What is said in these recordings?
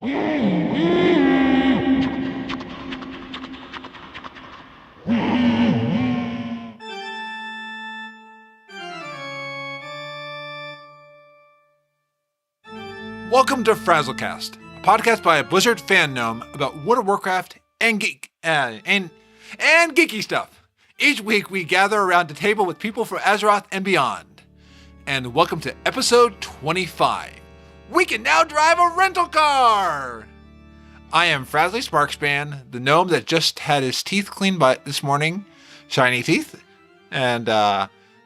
Welcome to FrazlCast, a podcast by a Blizzard fan gnome about World of Warcraft and geeky stuff. Each week we gather around the table with people from Azeroth and beyond. And welcome to episode 25. We can now drive a rental car! I am Frazley Sparkspan, the gnome that just had his teeth cleaned by this morning. Shiny teeth. And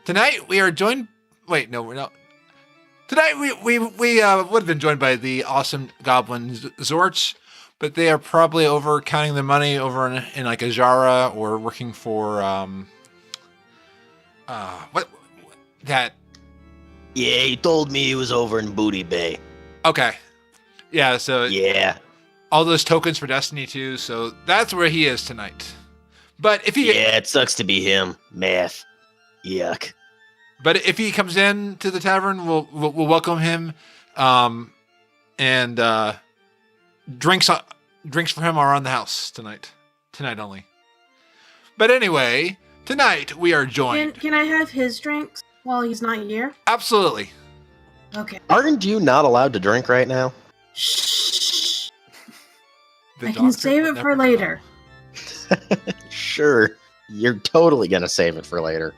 tonight we are joined... Wait, no, we're not. Tonight we would have been joined by the awesome goblin Xortz, but they are probably over counting the money over in like Ajara or working for what that. Yeah, he told me he was over in Booty Bay. Okay, yeah. So yeah, all those tokens for Destiny 2. So that's where he is tonight. But if he it sucks to be him. Math, yuck. But if he comes in to the tavern, we'll welcome him, and drinks for him are on the house tonight only. But anyway, tonight we are joined. Can I have his drinks while he's not here? Absolutely. Okay. Aren't you not allowed to drink right now? Shh. The I can save it for later. Sure, you're totally gonna save it for later.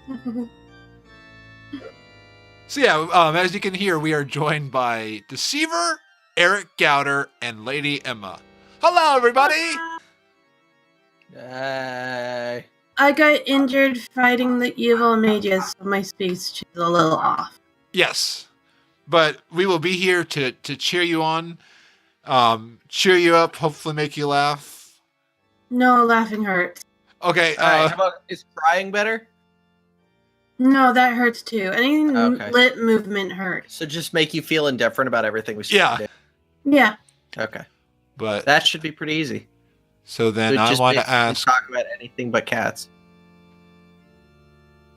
So yeah, as you can hear, we are joined by Deceiverr, Eric Gauder, and Lady Emma. Hello, everybody! Hey. I got injured fighting the evil mages, so my speech is a little off. Yes, but we will be here to cheer you on, cheer you up, hopefully make you laugh. No, laughing hurts. Okay. How about, is crying better? No, that hurts too. Anything Okay. lip movement hurts. So just make you feel indifferent about everything we Yeah. do. Yeah. Okay. But That should be pretty easy. so then So I just want to basically ask. talk about anything but cats.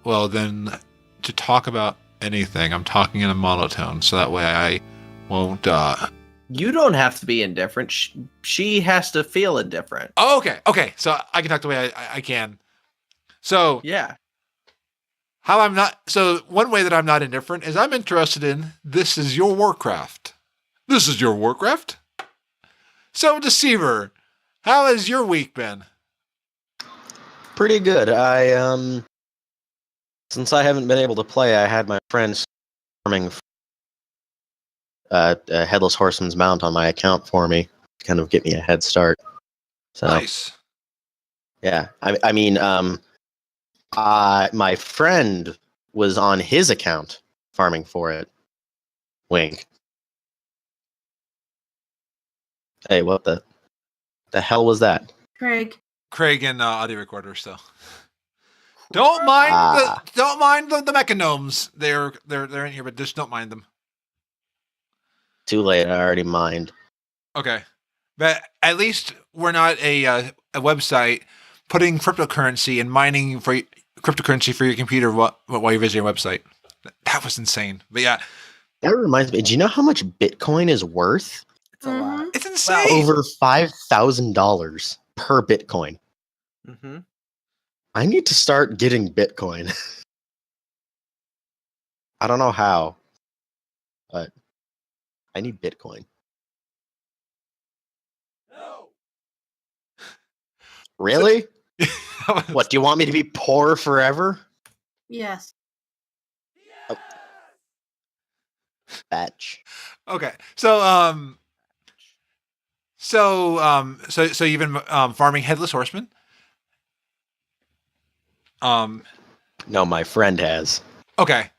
Well, then to talk about anything, I'm talking in a monotone, so that way I won't. You don't have to be indifferent. She has to feel indifferent. Oh, okay. So I can talk the way I can. So Yeah. how I'm not. So one way that I'm not indifferent is I'm interested in This Is Your Warcraft. This is your Warcraft. So Deceiverr, how has your week been? Pretty good. Since I haven't been able to play, I had my friends farming a Headless Horseman's mount on my account for me to kind of get me a head start. So Nice. yeah, I mean, my friend was on his account farming for it. Wink. Hey, what the hell was that? Craig. Craig and audio recorder. So don't mind the mechanomes. They're in here, but just don't mind them. Too late. I already mined. Okay, but at least we're not a website putting cryptocurrency and mining for cryptocurrency for your computer while you're visiting your website. That was insane. But yeah, That reminds me. Do you know how much Bitcoin is worth? It's a lot. it's insane. Over $5,000 per Bitcoin. Mm-hmm. I need to start getting Bitcoin. I don't know how, but I need Bitcoin. No. Really? What, do you want me to be poor forever? Yes. Batch. Okay, so you've been farming Headless Horseman. No, my friend has. Okay.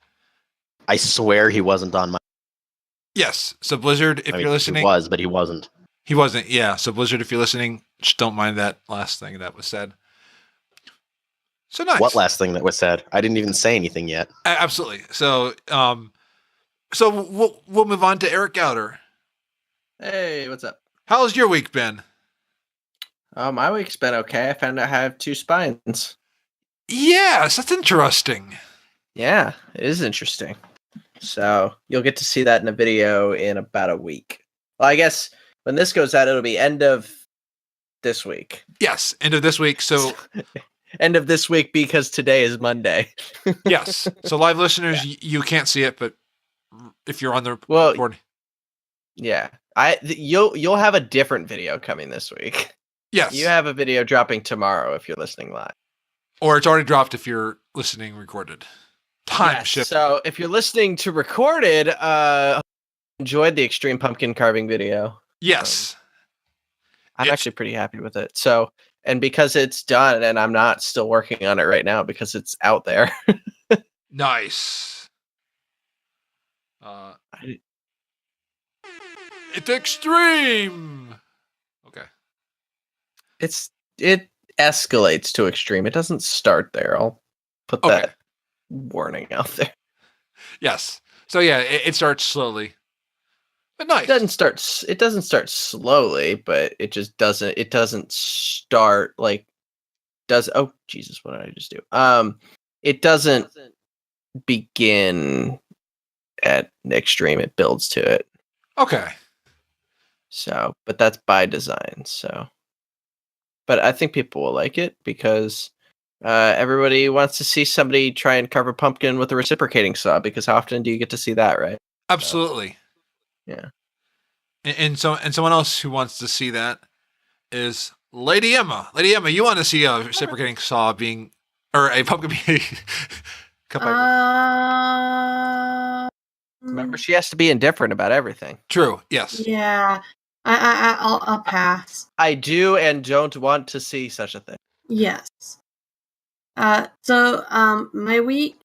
I swear he wasn't on my... Yes. So Blizzard, if you're listening, He was, but he wasn't. he wasn't. Yeah. So Blizzard, if you're listening, just don't mind that last thing that was said. So nice. What last thing that was said? I didn't even say anything yet. Absolutely. So we'll move on to Eric Gauder. Hey, what's up? How's your week been? My week's been okay. I found out I have 2 spines. Yes, that's interesting. Yeah, it is interesting. So you'll get to see that in a video in about a week. Well, I guess When this goes out, it'll be end of this week. Yes, end of this week. So end of this week because today is Monday. yes. So live listeners, you can't see it, but if you're on the board. Yeah. You'll have a different video coming this week. Yes. You have a video dropping tomorrow if you're listening live. Or it's already dropped if you're listening recorded. Time shift. So if you're listening to recorded, enjoyed the extreme pumpkin carving video. Yes. I'm actually pretty happy with it. So, and because it's done and I'm not still working on it right now because it's out there. Nice. It's extreme. Okay. It escalates to extreme. It doesn't start there. I'll put that warning out there. Yes. So yeah, it starts slowly. But nice. It doesn't start slowly, but it just doesn't. It doesn't start like. Oh Jesus! What did I just do? It doesn't begin at extreme. It builds to it. Okay. So, but that's by design. So, but I think people will like it because everybody wants to see somebody try and carve a pumpkin with a reciprocating saw. Because how often do you get to see that, right? Absolutely. So, yeah. And someone else who wants to see that is Lady Emma. Lady Emma, you want to see a reciprocating saw being, or a pumpkin being cut by... Remember, she has to be indifferent about everything. True. Yes. Yeah. I'll pass. I do and don't want to see such a thing. Yes. So my week,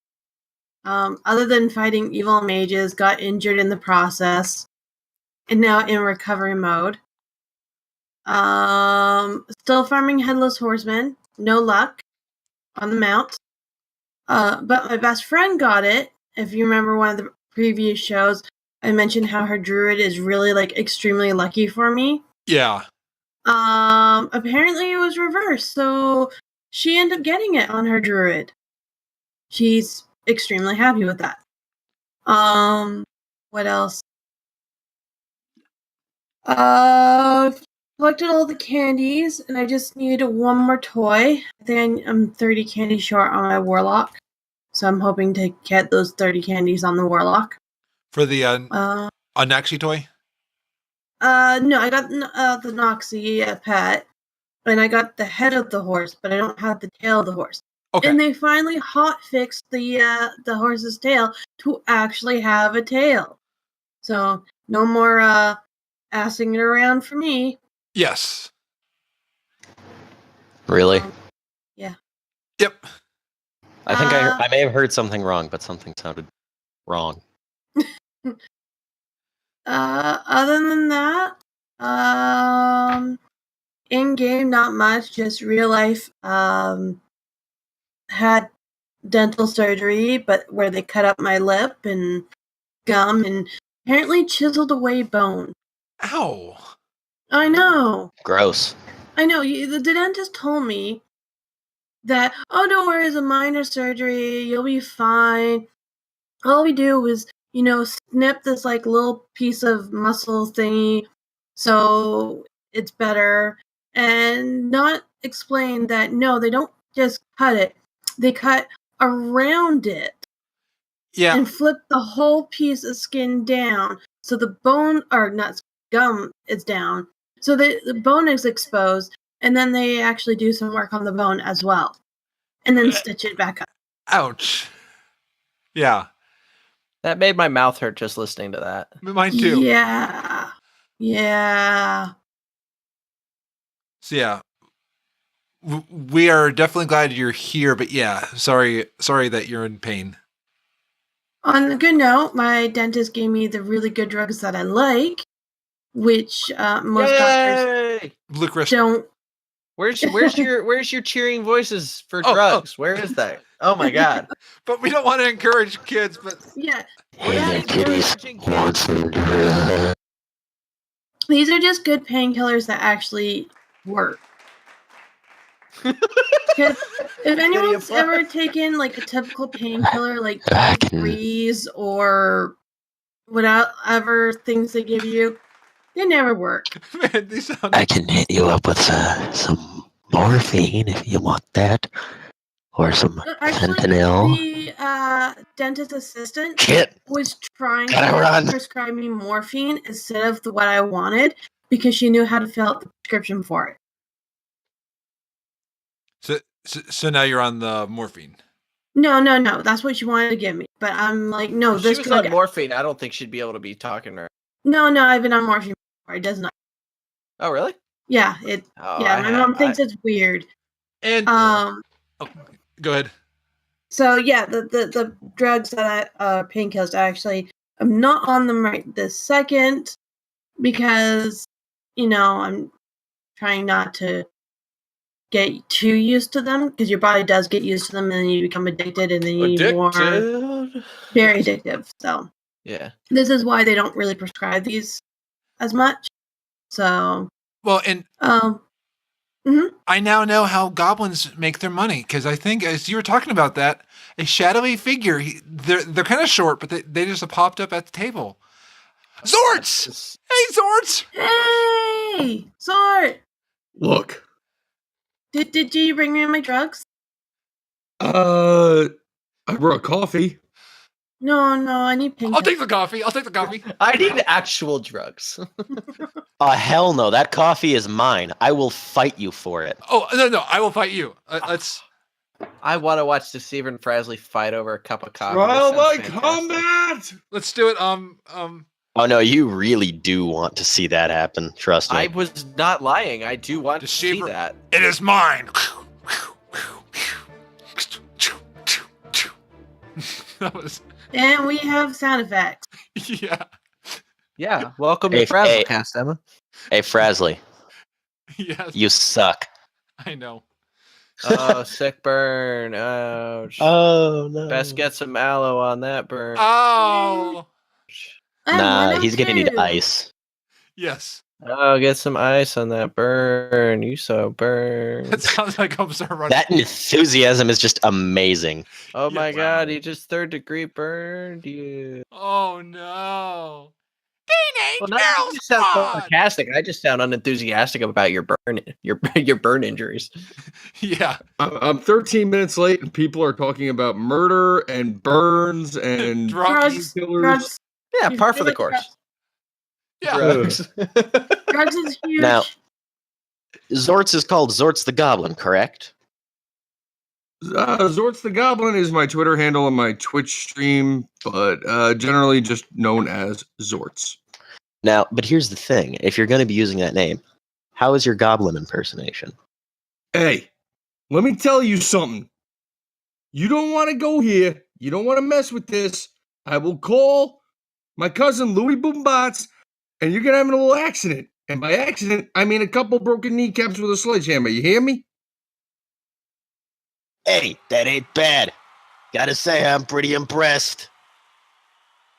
other than fighting evil mages, got injured in the process, and now in recovery mode. Still farming Headless Horseman. No luck on the mount. But my best friend got it. If you remember one of the previous shows, I mentioned how her druid is really extremely lucky for me. Yeah. Apparently it was reversed, so she ended up getting it on her druid. She's extremely happy with that. What else? Collected all the candies, and I just need one more toy. I think I'm 30 candies short on my Warlock, so I'm hoping to get those 30 candies on the Warlock. For the Anaxi toy? No, I got the Noxie pet, and I got the head of the horse, but I don't have the tail of the horse. Okay. And they finally hot fixed the horse's tail to actually have a tail. So no more assing it around for me. Yes. Really? Yeah. Yep. I think I may have heard something wrong, but something sounded wrong. Other than that, in game not much, just real life. Had dental surgery, but where they cut up my lip and gum and apparently chiseled away bone. Ow. I know. Gross. I know. The dentist told me that, oh, don't worry, it's a minor surgery. You'll be fine. All we do is, snip this little piece of muscle thingy so it's better, and not explain that, no, they don't just cut it. They cut around it. Yeah. And flip the whole piece of skin down so the bone, or not gum, is down. So the bone is exposed, and then they actually do some work on the bone as well. And then stitch it back up. Ouch. Yeah. That made my mouth hurt just listening to that. Mine too. Yeah. Yeah. So yeah. We are definitely glad you're here, but yeah, sorry that you're in pain. On a good note, my dentist gave me the really good drugs that I like, which most doctors don't. Where's your cheering voices for drugs? Where is that? Oh my god! But we don't want to encourage kids. But yeah, Kitties. These are just good painkillers that actually work. Because if anyone's ever taken a typical painkiller like Breeze or whatever things they give you, They never work. Man, these sound. I can hit you up with some morphine if you want that, or some Actually, fentanyl. the dentist assistant Shit. was trying Gotta to run. prescribe me morphine instead of what I wanted because she knew how to fill out the prescription for it. So now you're on the morphine. No. That's what she wanted to give me. But I'm like, no, If this she was drug. on morphine, I don't think she'd be able to be talking right. No, I've been on morphine before. It does not. Oh, really? Yeah, Oh, yeah, my mom thinks it's weird. And go ahead. So yeah, the drugs that painkillers, I'm not on them right this second because I'm trying not to get too used to them because your body does get used to them and then you become addicted and then you need more. Very addictive. So yeah, this is why they don't really prescribe these as much. So well, and mhm. I now know how goblins make their money because I think as you were talking about that, a shadowy figure. They're kind of short, but they just popped up at the table. Xortz! Hey, Xortz! Hey, Zort! Look. Did you bring me my drugs? I brought coffee. No, I need painkillers. I'll take the coffee. I need actual drugs. Hell no. That coffee is mine. I will fight you for it. Oh, no, I will fight you. Let's. I want to watch Deceiverr and Frazley fight over a cup of coffee. Trial That sounds by fantastic. combat! Let's do it. Oh no, you really do want to see that happen. Trust me. I was not lying. I do want to see Deceiverr. that. It is mine. That was. And we have sound effects. Yeah. Yeah. Welcome Hey, to FrazlCast, Emma. Hey, Frazley, Yes. you suck. I know. Oh, sick burn. Ouch. Oh no. Best get some aloe on that burn. Oh. Nah, he's gonna need ice. Yes. Oh, get some ice on that burn. You so burn. That sounds like I'm sorry running. That enthusiasm is just amazing. Oh my Yeah. god, he just 3rd degree burned you. Oh no. Well, Teenage now Girl you just sound Squad! sarcastic. I just sound unenthusiastic about your burn injuries. Yeah. I'm 13 minutes late and people are talking about murder and burns and Drugs. killers. Drugs. Yeah, You par for the really course. Yeah. Drugs. Drugs is huge. Now- Xortz is called Xortz the Goblin, correct? Xortz the Goblin is my Twitter handle and my Twitch stream, but generally just known as Xortz. Now, but here's the thing. If you're going to be using that name, how is your goblin impersonation? Hey, let me tell you something. You don't want to go here. You don't want to mess with this. I will call my cousin Louis Boombots, and you're going to have a little accident. And by accident, I mean a couple broken kneecaps with a sledgehammer. You hear me? Hey, that ain't bad. Gotta say, I'm pretty impressed.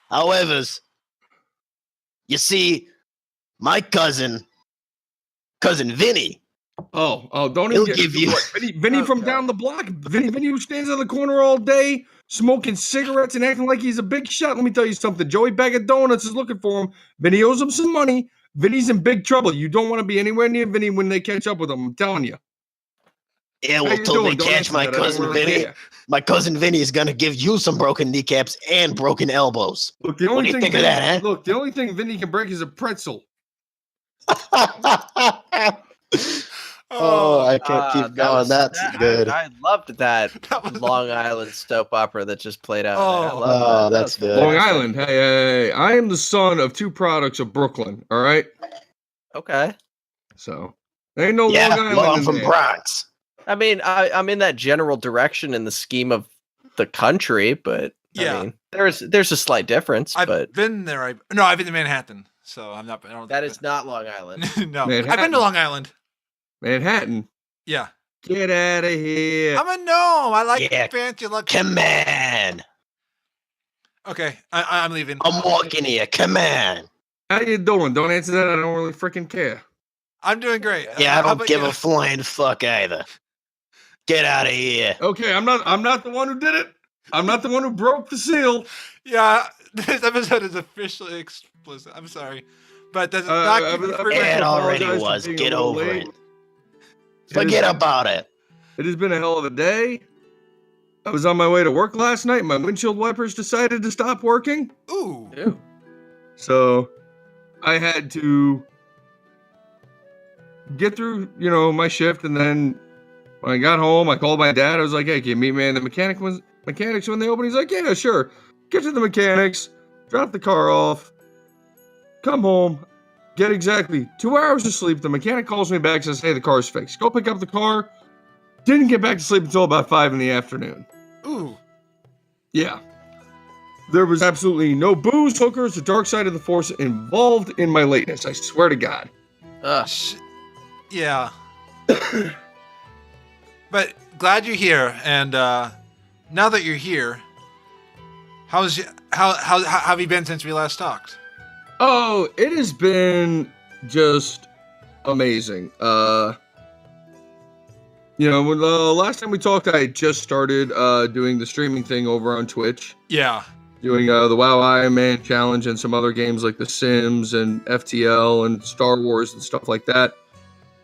However, you see, my cousin Vinny, Oh, don't he'll even give you. Vinny from down the block. Vinny who stands on the corner all day, smoking cigarettes and acting like he's a big shot. Let me tell you something. Joey Bag of Donuts is looking for him. Vinny owes him some money. Vinny's in big trouble. You don't want to be anywhere near Vinny when they catch up with him. I'm telling you. Yeah, How well, you till doing? they Don't catch answer my that. I don't cousin really Vinny, care. my cousin Vinny is gonna give you some broken kneecaps and broken elbows. Look, the What only do you thing think of that, eh? Look, the only thing Vinny can break is a pretzel. Oh, I can't keep going. That's good. I loved that That was- Long Island soap opera that just played out. Oh. I love Oh, that. that's That was good. Long fantastic. Island. Hey, I am the son of two products of Brooklyn. All right, Okay. so there ain't no Yeah, Long well, Island I'm in from there. Bronx. I mean, I'm in that general direction in the scheme of the country, but Yeah. I mean, there's a slight difference, I've but been there. I've been to Manhattan, so I'm not. I don't that think is not Long Island. no. I've Manhattan. been to Long Island. Manhattan. Yeah. Get out of here. I'm a gnome. I like Yeah. fancy look. Come on, Okay, I'm leaving. I'm walking here. Come on. How you doing? Don't answer that. I don't really freaking care. I'm doing great. Yeah, I How don't about give you? a flying fuck either. Get out of here. Okay, I'm not the one who did it. I'm not the one who broke the seal. Yeah, this episode is officially explicit. I'm sorry, but does it not keep you from It already apologize for was. being a Get little over late. it. Forget about it. It has been a hell of a day. I was on my way to work last night. My windshield wipers decided to stop working. Ooh. Ew. So I had to get through, my shift. And then when I got home, I called my dad. I was like, hey, can you meet me in the mechanics when they open? He's like, yeah, sure. Get to the mechanics, drop the car off, come home, get exactly 2 hours of sleep. The mechanic calls me back, says, hey, the car's fixed. Go pick up the car. Didn't get back to sleep until about 5 in the afternoon. Ooh. Yeah. There was absolutely no booze, hookers, or dark side of the force involved in my lateness. I swear to God. Yeah. But glad you're here, and now that you're here, how have you been since we last talked? Oh, it has been just amazing. When last time we talked, I had just started doing the streaming thing over on Twitch. Yeah. Doing the WoW Iron Man challenge and some other games like The Sims and FTL and Star Wars and stuff like that.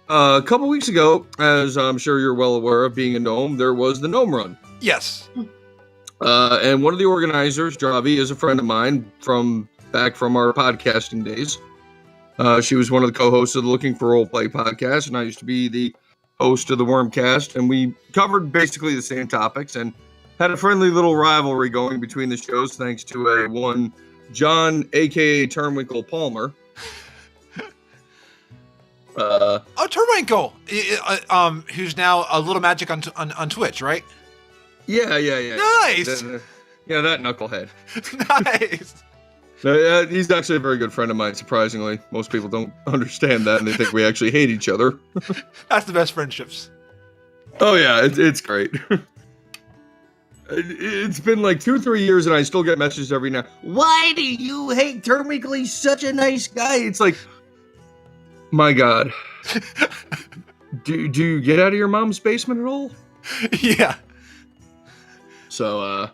A couple weeks ago, as I'm sure you're well aware of being a gnome, there was the Gnome Run. Yes. And one of the organizers, Javi, is a friend of mine from our podcasting days. She was one of the co-hosts of the Looking for Roleplay podcast, and I used to be the host of the Wormcast, and we covered basically the same topics and had a friendly little rivalry going between the shows thanks to one John, a.k.a. Turnwinkle Palmer. Turnwinkle, who's now a little magic on Twitch, right? Yeah. Nice. That knucklehead. Nice. He's actually a very good friend of mine, surprisingly. Most people don't understand that, and they think we actually hate each other. That's the best friendships. Oh, yeah, it's great. It's been like 2-3 years, and I still get messages every now. Why do you hate Turnwinkle? He's such a nice guy. It's like, my God. Do you get out of your mom's basement at all? Yeah. So,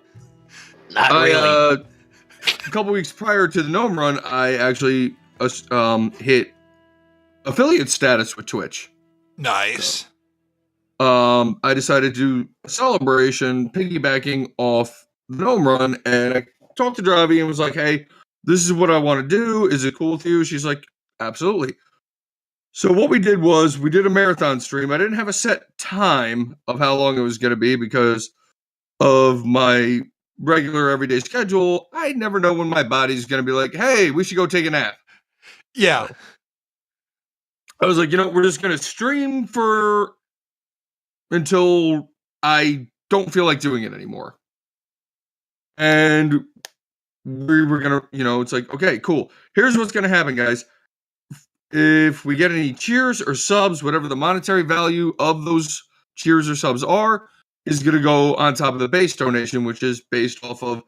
Not really. A couple weeks prior to the Gnome Run, I actually hit affiliate status with Twitch. Nice. I decided to do a celebration piggybacking off the Gnome Run, and I talked to Dravi and was like, hey, this is what I want to do. Is it cool with you? She's like, absolutely. So what we did was we did a marathon stream. I didn't have a set time of how long it was going to be because of my regular everyday schedule. I never know when my body's going to be like, hey, we should go take a nap. Yeah. I was like, we're just going to stream until I don't feel like doing it anymore. And we were going to, it's like, okay, cool. Here's what's going to happen, guys. If we get any cheers or subs, whatever the monetary value of those cheers or subs are, is going to go on top of the base donation, which is based off of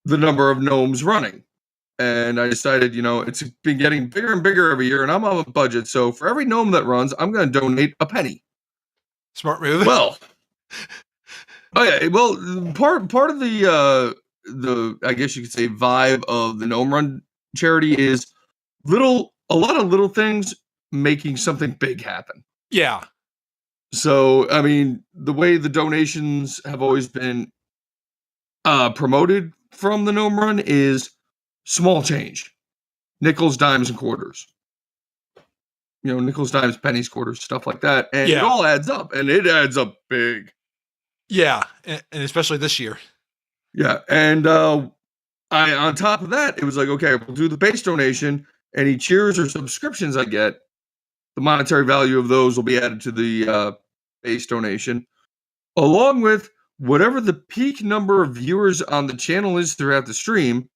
the number of gnomes running. And I decided, it's been getting bigger and bigger every year, and I'm on a budget. So for every gnome that runs, I'm going to donate a penny. Smart move. Well, part of the I guess you could say vibe of the Gnome Run charity is a lot of little things making something big happen. Yeah. So, I mean, the way the donations have always been promoted from the Gnome Run is small change. Nickels, dimes, and quarters. Nickels, dimes, pennies, quarters, stuff like that. And it all adds up, and it adds up big. Yeah, and especially this year. Yeah, and on top of that, it was like, okay, we'll do the base donation. Any cheers or subscriptions I get, the monetary value of those will be added to the base donation, along with whatever the peak number of viewers on the channel is throughout the stream.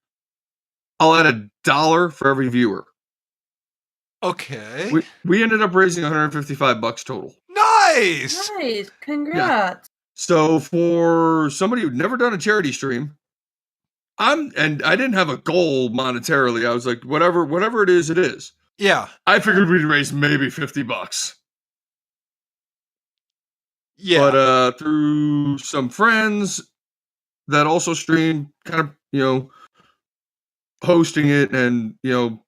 I'll add $1 for every viewer. Okay. We ended up raising $155 total. Nice. Nice. Congrats. Yeah. So for somebody who'd never done a charity stream, and I didn't have a goal monetarily. I was like, whatever it is, it is. Yeah. I figured we'd raise maybe $50. Yeah. But through some friends that also stream, kind of, hosting it and,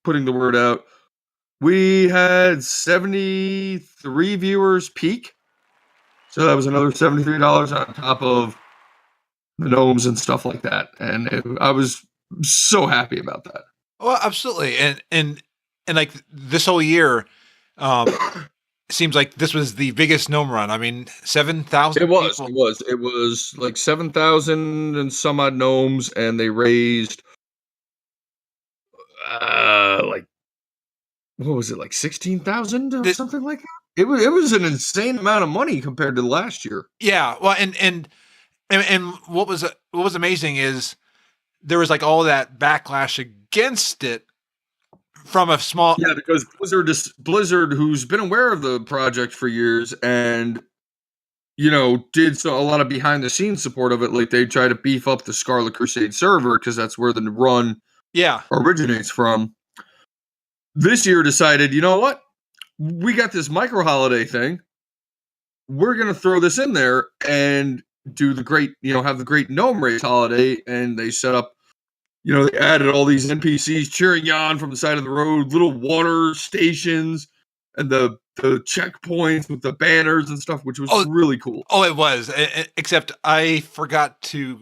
putting the word out, We had 73 viewers peak. So that was another $73 on top of the gnomes and stuff like that. And I was so happy about that. Well, absolutely. And like this whole year, seems like this was the biggest gnome run. I mean, 7,000 It was. people. It was like 7,000 and some odd gnomes, and they raised like, what was it, like 16,000 or something like that? It was an insane amount of money compared to last year. Yeah. Well, and what was amazing is there was like all that backlash against it from a small. Yeah, because Blizzard, who's been aware of the project for years and, you know, did a lot of behind the scenes support of it. Like they try to beef up the Scarlet Crusade server because that's where the run originates from. This year decided, you know what? We got this micro holiday thing. We're going to throw this in there and do the great, have the great gnome race holiday. And they set up, they added all these NPCs cheering you on from the side of the road, little water stations and the checkpoints with the banners and stuff, which was really cool. Oh, it was. Except I forgot to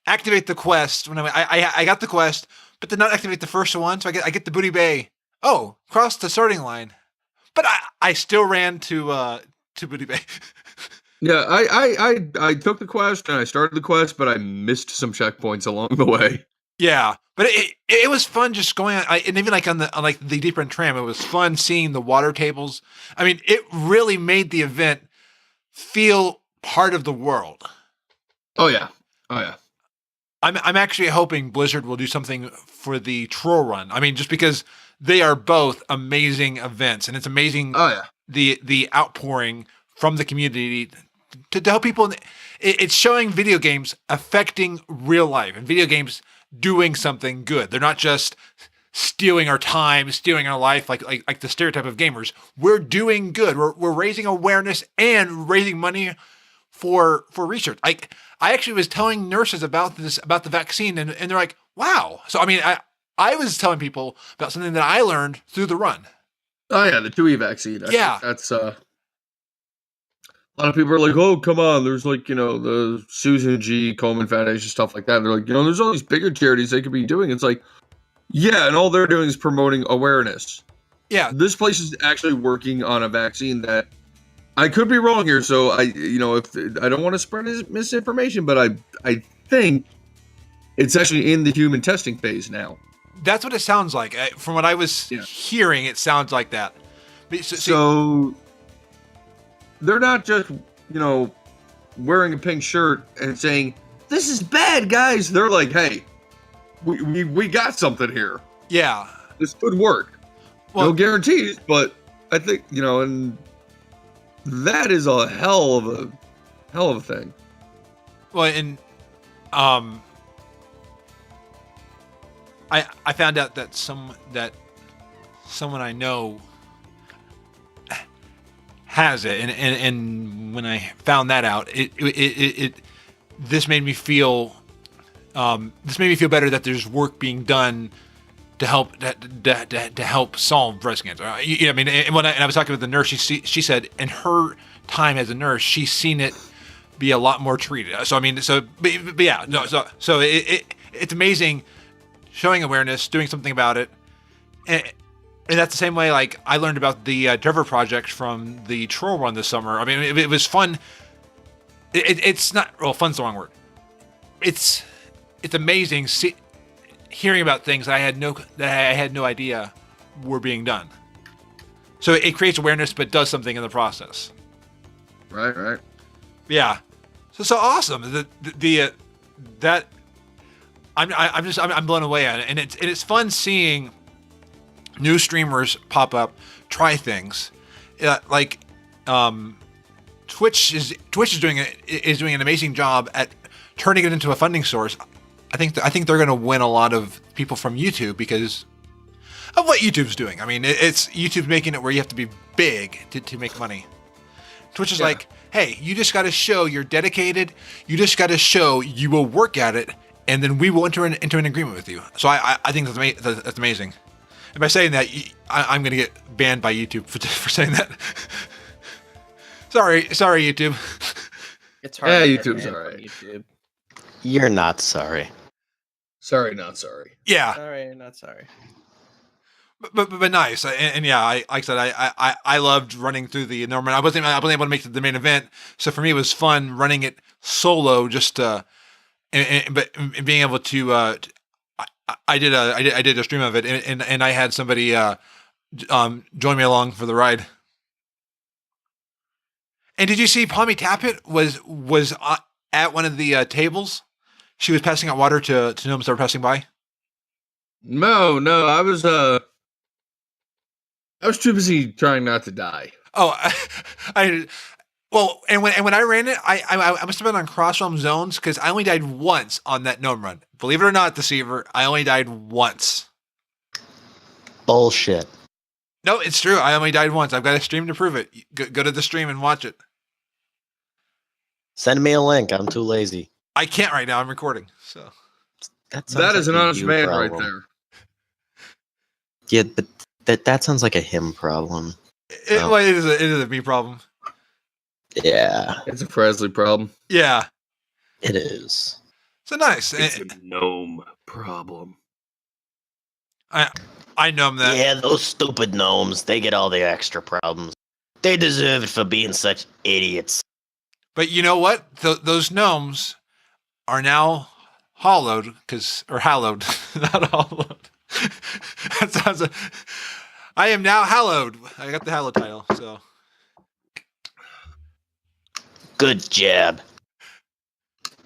activate the quest when I got the quest, but did not activate the first one. So I get the Booty Bay. Oh, cross the starting line. But I still ran to Booty Bay. Yeah, I took the quest and I started the quest, but I missed some checkpoints along the way. Yeah, but it was fun just going on, and even like on the deeper end tram, it was fun seeing the water tables. I mean, it really made the event feel part of the world. Oh yeah. I'm actually hoping Blizzard will do something for the Troll Run. I mean, just because they are both amazing events, and it's amazing. Oh yeah. The outpouring from the community to help people. It's showing video games affecting real life and video games doing something good. They're not just stealing our time, stealing our life like the stereotype of gamers. We're doing good. We're raising awareness and raising money for research. I actually was telling nurses about the vaccine, and they're like, wow. So I mean, I was telling people about something that I learned through the run. Oh yeah, the 2E vaccine. That's a lot of people are like, oh, come on, there's like, the Susan G. Komen Foundation, stuff like that. And they're like, there's all these bigger charities they could be doing. It's like, yeah, and all they're doing is promoting awareness. Yeah. This place is actually working on a vaccine that I could be wrong here. So if I don't want to spread misinformation, but I think it's actually in the human testing phase now. That's what it sounds like. From what I was hearing, it sounds like that. So they're not just, wearing a pink shirt and saying, this is bad, guys. They're like, hey, we got something here. Yeah. This could work. Well, no guarantees, but I think, and that is a hell of a thing. Well, and I found out that someone I know has it, and when I found that out, this made me feel better that there's work being done to help solve breast cancer. I mean, and when I was talking with the nurse, she said in her time as a nurse, she's seen it be a lot more treated. So I mean, but yeah, no, so it's amazing showing awareness, doing something about it. And that's the same way, like, I learned about the Deceiverr project from the Troll Run this summer. I mean, it was fun. It's not, well, fun's the wrong word. It's amazing hearing about things that I had no idea were being done. So it creates awareness, but does something in the process. Right. Yeah. So awesome. I'm blown away on it, and it's fun seeing new streamers pop up, try things, Twitch is doing an amazing job at turning it into a funding source. I think they're going to win a lot of people from YouTube because of what YouTube's doing. I mean, it's YouTube's making it where you have to be big to make money. Twitch is like, hey, you just got to show you're dedicated. You just got to show you will work at it, and then we will enter into an agreement with you. So I think that's amazing. And by saying that, I'm going to get banned by YouTube for saying that. Sorry, YouTube. It's hard. Yeah, to get YouTube's banned alright. from YouTube. You're not sorry. Sorry, not sorry. Yeah, Sorry, not sorry. but nice. And yeah, like I said, I loved running through the Norman. I wasn't able to make it to the main event, so for me it was fun running it solo. Just but being able to I did a stream of it, and I had somebody join me along for the ride. And did you see Palmy Tappet was at one of the tables? She was passing out water to gnomes that were passing by. No, I was too busy trying not to die. Oh, well, and when I ran it, I must have been on cross-realm zones because I only died once on that gnome run. Believe it or not, Deceiverr, I only died once. Bullshit. No, it's true. I only died once. I've got a stream to prove it. Go to the stream and watch it. Send me a link. I'm too lazy. I can't right now. I'm recording. So That is an honest you man problem. right there. Yeah, but that sounds like a him problem. well, it is a me problem. Yeah, It's a Frazley problem. Yeah. it is. So nice. It's a gnome problem. I know that. Yeah, those stupid gnomes, they get all the extra problems. They deserve it for being such idiots. But you know what? Those gnomes are now hallowed, or hallowed, not hallowed. That sounds. I am now hallowed. I got the hallowed title. So Good job.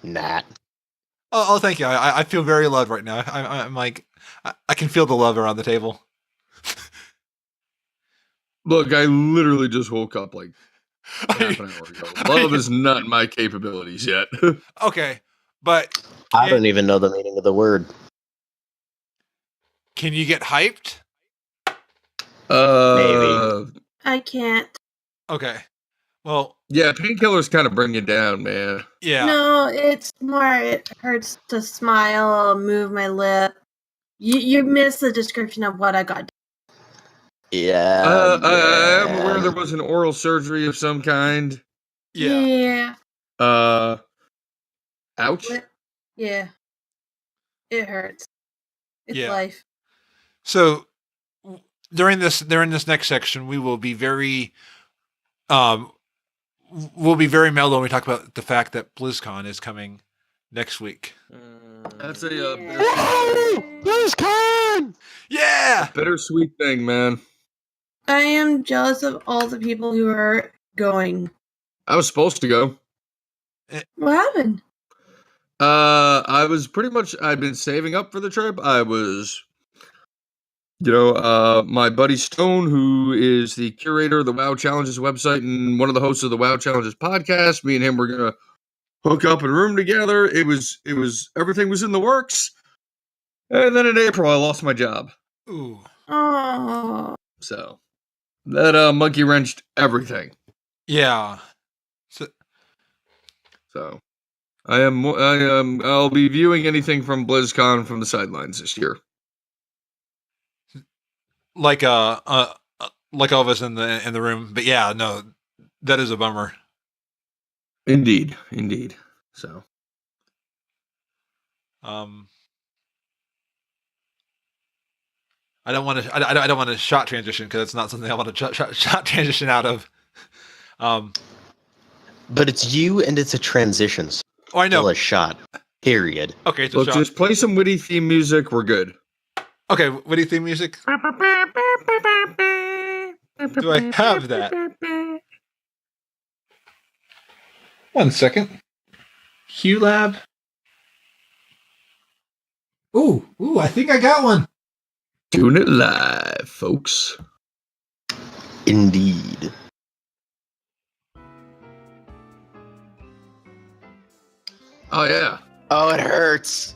Nat. oh, thank you. I feel very loved right now. I'm like I can feel the love around the table. Look, I literally just woke up like half an hour ago. Love is not in my capabilities yet. Okay, but I don't even know the meaning of the word. can you get hyped? Maybe. I can't. Okay. Well, Yeah, painkillers kind of bring you down, man. yeah. No, it's more. It hurts to smile, move my lip. You missed the description of what I got. Yeah. I am aware there was an oral surgery of some kind. Yeah. Ouch. Yeah. It hurts. It's Yeah. life. So during this next section, we will be very mellow when we talk about the fact that BlizzCon is coming next week. That's a BlizzCon! Yeah. bittersweet thing, man. I am jealous of all the people who are going. I was supposed to go. What happened? I was pretty much. I'd been saving up for the trip. I was, my buddy Stone, who is the curator of the WoW Challenges website and one of the hosts of the WoW Challenges podcast. Me and him were gonna hook up and room together. It was everything was in the works. And then in April, I lost my job. Ooh. Oh. So that monkey wrenched everything. Yeah. So I'll be viewing anything from BlizzCon from the sidelines this year. Like all of us in the room, but yeah, no, that is a bummer. Indeed. So I don't want to shot transition because it's not something I want to shot transition out of. But it's you and it's a transition. So Oh, I know. still a shot. Period. Okay, so look, shot. just play some witty theme music. We're good. Okay, what do you think? Music? Do I have that? 1 second. QLab. Ooh, I think I got one. Doing it live, folks. Indeed. Oh yeah. Oh, it hurts.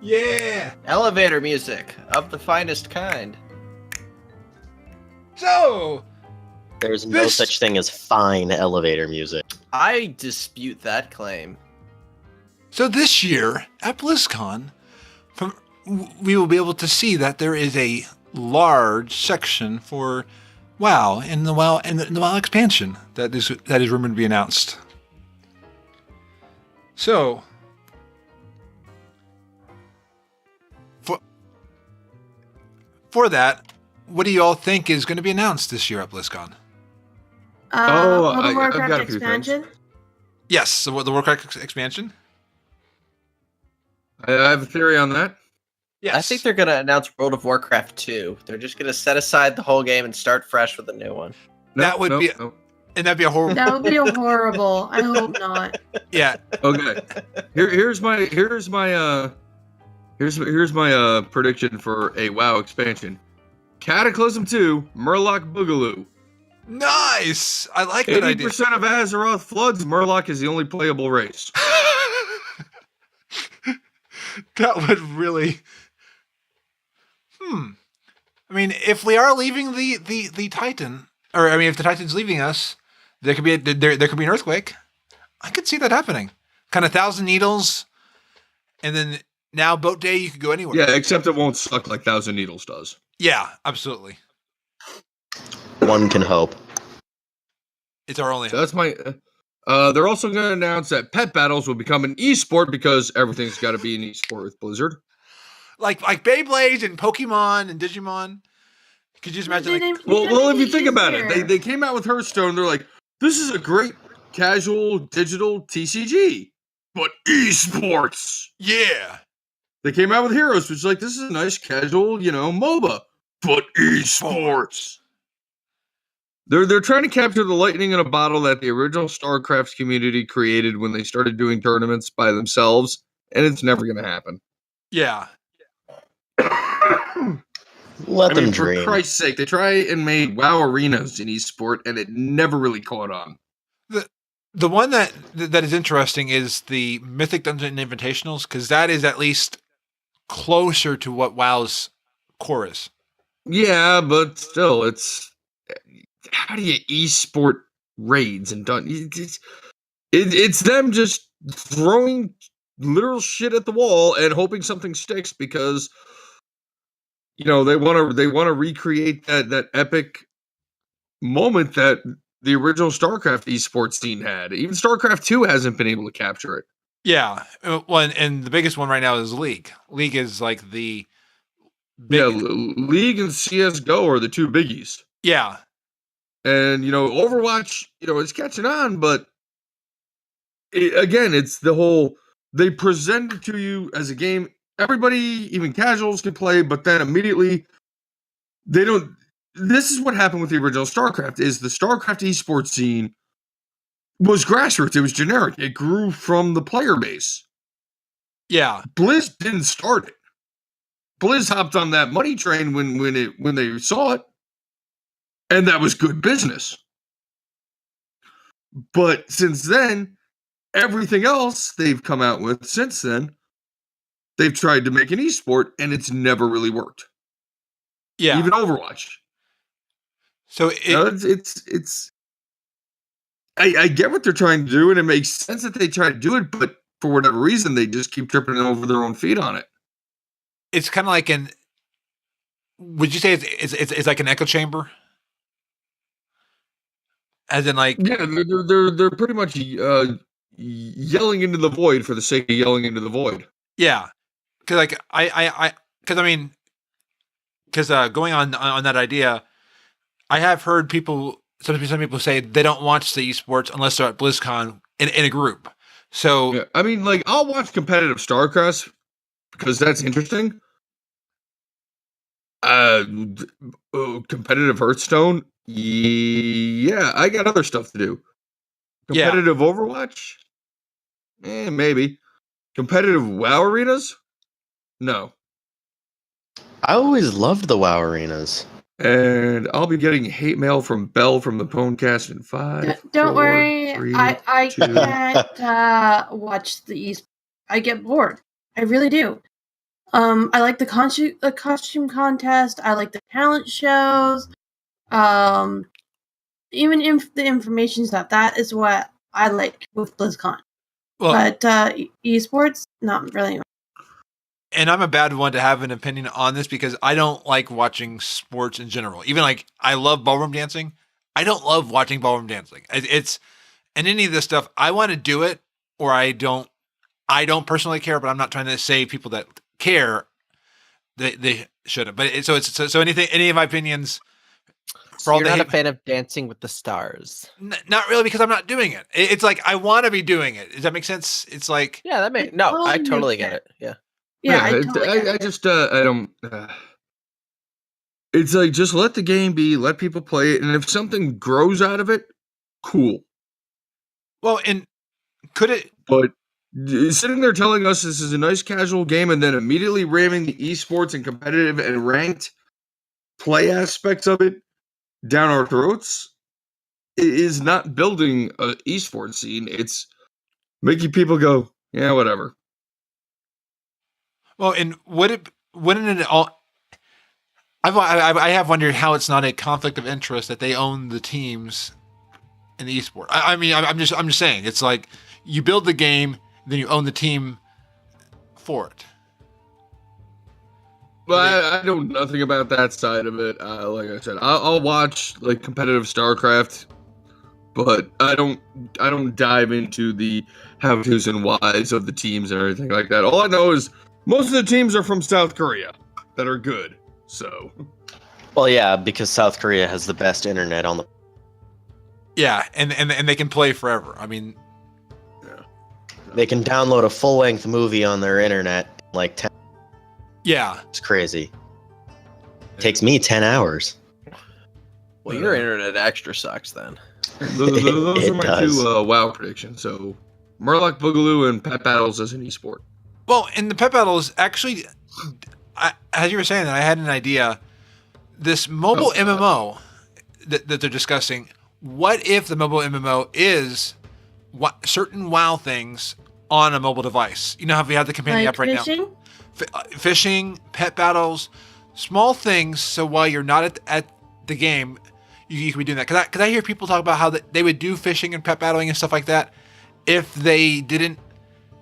Yeah. Elevator music of the finest kind. So, There's no This- such thing as fine elevator music. I dispute that claim. So this year at BlizzCon, we will be able to see that there is a large section for WoW and the WoW expansion that is rumored to be announced. So, for that, what do you all think is going to be announced this year at BlizzCon? World of I've got Warcraft a few expansion. Yes, the Warcraft expansion. I have a theory on that. Yes, I think they're going to announce World of Warcraft 2. They're just going to set aside the whole game and start fresh with a new one. That would be- and that'd be a horrible. That would be horrible. I hope not. Yeah. Okay. Here's my prediction for a WoW expansion. Cataclysm 2, Murloc Boogaloo. Nice. I like that idea. 80% of Azeroth floods. Murloc is the only playable race. That would really. I mean, if we are leaving the Titan, or I mean, if the Titan's leaving us, there could be there could be an earthquake. I could see that happening. Kind of 1,000 Needles, and then now Boat Day, you could go anywhere. Yeah, except it won't suck like 1,000 Needles does. Yeah, absolutely. One can hope. It's our only. So that's my. They're also going to announce that pet battles will become an esport because everything's got to be an esport with Blizzard. Like Beyblade and Pokemon and Digimon. Could you just imagine? Like, Well, if you think about it, they came out with Hearthstone. They're like, this is a great casual digital TCG, but esports. Yeah. They came out with Heroes, which is like, this is a nice casual, MOBA, but esports. They're trying to capture the lightning in a bottle that the original StarCraft community created when they started doing tournaments by themselves, and it's never going to happen. Yeah. Let them dream. For Christ's sake, they try and made WoW arenas in esport, and it never really caught on. The one that is interesting is the Mythic Dungeon Invitationals, because that is at least closer to what WoW's core is. Yeah, but still, it's how do you esport raids and it's them just throwing literal shit at the wall and hoping something sticks because they want to recreate that epic moment that the original StarCraft esports scene had. Even StarCraft 2 hasn't been able to capture it. Yeah, well, and the biggest one right now is League. League is like the League and CS:GO are the two biggies. Yeah. And, Overwatch, it's catching on, but it's the whole, they present it to you as a game. Everybody, even casuals, can play, but then immediately they don't. This is what happened with the original StarCraft, is the StarCraft esports scene was grassroots. It was generic. It grew from the player base. Yeah. Blizz didn't start it. Blizz hopped on that money train when they saw it. And that was good business. But since then, everything else they've come out with since then, they've tried to make an esport, and it's never really worked. Yeah. Even Overwatch. So I get what they're trying to do, and it makes sense that they try to do it, but for whatever reason, they just keep tripping over their own feet on it. It's kind of like would you say it's like an echo chamber? As in, like, yeah, they're pretty much yelling into the void for the sake of yelling into the void. Yeah, because going on that idea, I have heard some people say they don't watch the esports unless they're at BlizzCon in a group. So yeah, I'll watch competitive StarCraft because that's interesting. Competitive Hearthstone. Yeah, I got other stuff to do. Competitive Overwatch? Maybe. Competitive WoW arenas? No. I always loved the WoW arenas. And I'll be getting hate mail from Belle from the Pwnecast in 5. Don't 4, worry. 3, I 2. can't watch the East. I get bored. I really do. I like the costume contest. I like the talent shows. Even if the information stuff, that is what I like with BlizzCon. Well, but esports, not really. and I'm a bad one to have an opinion on this because I don't like watching sports in general. Even like I love ballroom dancing. I don't love watching ballroom dancing. It's and any of this stuff, I want to do it or I don't personally care, but I'm not trying to say people that care they shouldn't. But so anything, any of my opinions. So you're not a fan of Dancing with the Stars? Not really, because I'm not doing it. It's like I want to be doing it. Does that make sense? It's like I totally get it. Yeah. Yeah, I just I don't. It's like just let the game be, let people play it, and if something grows out of it, cool. Well, and could it? But sitting there telling us this is a nice casual game, and then immediately ramming the esports and competitive and ranked play aspects of it down our throats is not building an esports scene. It's making people go, yeah, whatever. Well, and wouldn't it all? I have wondered how it's not a conflict of interest that they own the teams in the esport. I mean, I'm just saying it's like you build the game, then you own the team for it. Well, I know nothing about that side of it. Like I said, I'll watch like competitive StarCraft, but I don't dive into the how-tos and whys of the teams and everything like that. All I know is most of the teams are from South Korea that are good. So, well, yeah, because South Korea has the best internet on the. Yeah, and they can play forever. I mean, they can download a full-length movie on their internet in like 10. Yeah, it's crazy. It takes me 10 hours. Well, your internet extra sucks then. Those are my two WoW predictions. So, Murloc, Boogaloo, and Pet Battles as an esport. Well, in the Pet Battles, actually, as you were saying that, I had an idea. This mobile MMO that they're discussing, what if the mobile MMO is certain WoW things on a mobile device? You know how we have the companion app right fishing? now? Fishing, pet battles, small things. So while you're not at the game, you can be doing that. Because I hear people talk about how they would do fishing and pet battling and stuff like that if they didn't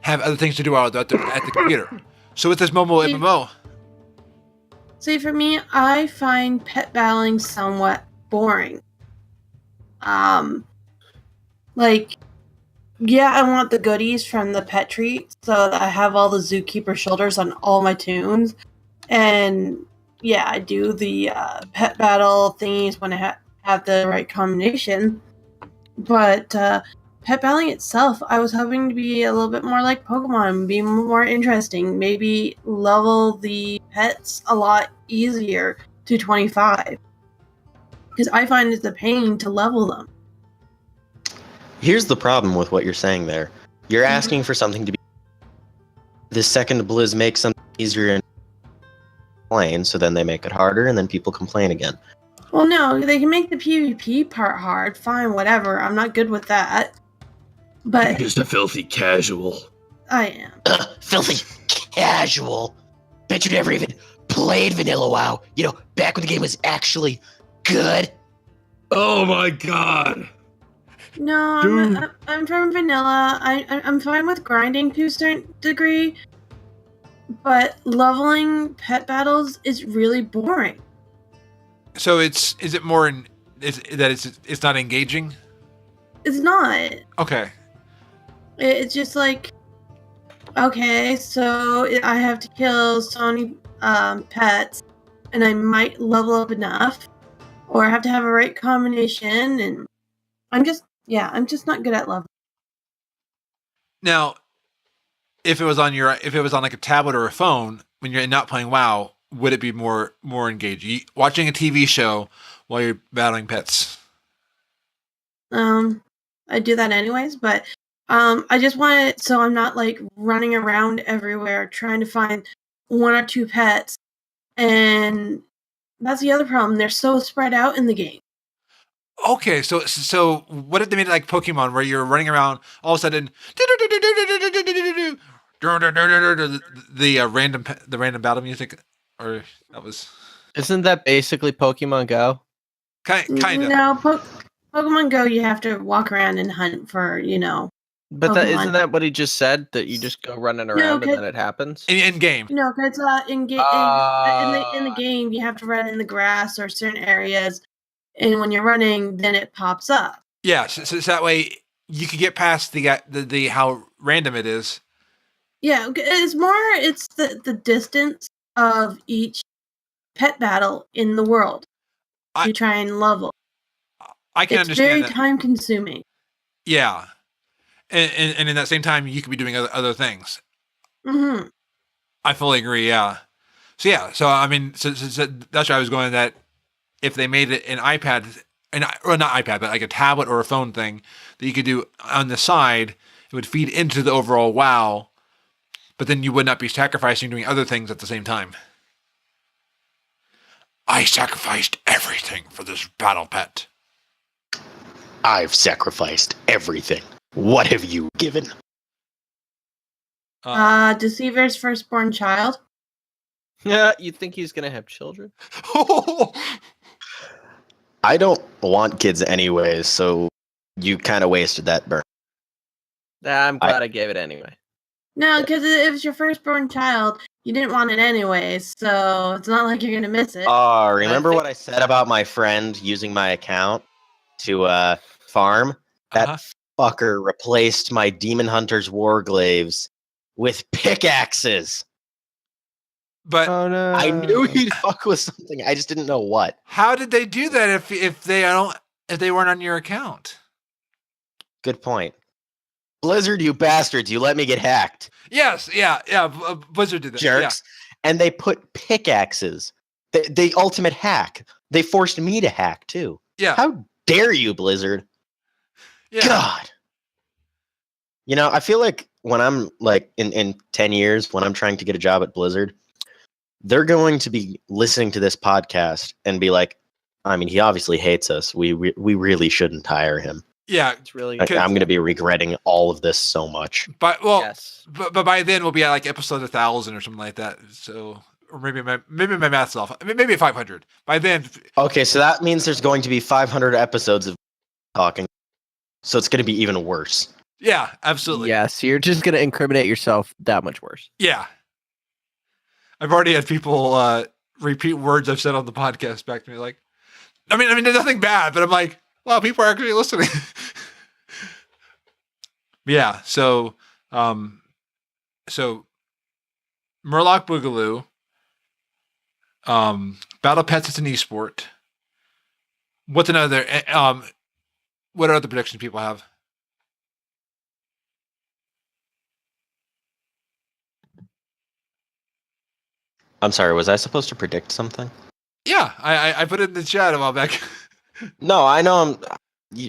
have other things to do at the computer. So with this mobile MMO. See, for me, I find pet battling somewhat boring. Yeah, I want the goodies from the pet treat, so that I have all the zookeeper shoulders on all my tunes. And yeah, I do the pet battle thingies when I have the right combination. But pet battling itself, I was hoping to be a little bit more like Pokemon, be more interesting. Maybe level the pets a lot easier to 25. Because I find it's a pain to level them. Here's the problem with what you're saying there. You're asking for something to be. The second Blizz makes something easier and complain, so then they make it harder, and then people complain again. Well, no, they can make the PvP part hard. Fine, whatever. I'm not good with that. But you're just a filthy casual. I am. Filthy casual. Bet you never even played Vanilla WoW. You know, back when the game was actually good. Oh my god. No, I'm from vanilla. I'm fine with grinding to a certain degree, but leveling pet battles is really boring. So is it more it's not engaging? It's not. Okay. It's just like, okay, so I have to kill so many pets, and I might level up enough, or I have to have a right combination, and I'm just not good at leveling. Now, if it was on like a tablet or a phone when you're not playing WoW, would it be more engaging? Watching a TV show while you're battling pets. I do that anyways, but I just want it so I'm not like running around everywhere trying to find one or two pets, and that's the other problem. They're so spread out in the game. Okay, so what if they made it like Pokemon, where you're running around, all of a sudden, the random battle music, or that was. Isn't that basically Pokemon Go? Kind of. No, Pokemon Go, you have to walk around and hunt for, But Pokemon. isn't that what he just said? That you just go running around and then it happens? In game. No, because in the game you have to run in the grass or certain areas, and when you're running, then it pops up. Yeah, so that way you could get past the how random it is. Yeah, it's the distance of each pet battle in the world. You try and level. I can understand that. It's very time consuming. Yeah. And in that same time, you could be doing other things. Mm-hmm. I fully agree, yeah. So I mean, so that's why I was going, that if they made it an iPad, or not iPad, but like a tablet or a phone thing that you could do on the side, it would feed into the overall WoW, but then you would not be sacrificing doing other things at the same time. I sacrificed everything for this battle pet. I've sacrificed everything. What have you given? Deceiver's firstborn child. Yeah, you think he's gonna have children? I don't want kids anyways, so you kind of wasted that burn. I'm glad I gave it anyway. No, because if it's your firstborn child, you didn't want it anyways, so it's not like you're gonna miss it. Remember what I said about my friend using my account to farm? That fucker replaced my Demon Hunter's Warglaves with pickaxes. But I knew he'd fuck with something. I just didn't know what. How did they do that if they weren't on your account? Good point. Blizzard, you bastards! You let me get hacked. Yes, yeah. Blizzard did that. Jerks. Yeah. And they put pickaxes. The ultimate hack. They forced me to hack too. Yeah. How dare you, Blizzard? Yeah. God. You know, I feel like when I'm like in 10 years, when I'm trying to get a job at Blizzard, they're going to be listening to this podcast and be like, I mean, he obviously hates us. We really shouldn't hire him. Yeah, it's really. I'm going to be regretting all of this so much. But yes. but by then we'll be at like episode 1,000 or something like that. So, or maybe my math's off. Maybe 500 by then. Okay, so that means there's going to be 500 episodes of talking. So it's going to be even worse. Yeah, absolutely. Yeah, so you're just going to incriminate yourself that much worse. Yeah. I've already had people repeat words I've said on the podcast back to me. Like, I mean, there's nothing bad, but I'm like, wow, people are actually listening. Yeah. So Murloc Boogaloo, Battle Pets is an esport. What's another? What other predictions people have? I'm sorry, was I supposed to predict something? Yeah, I put it in the chat a while back. No, I know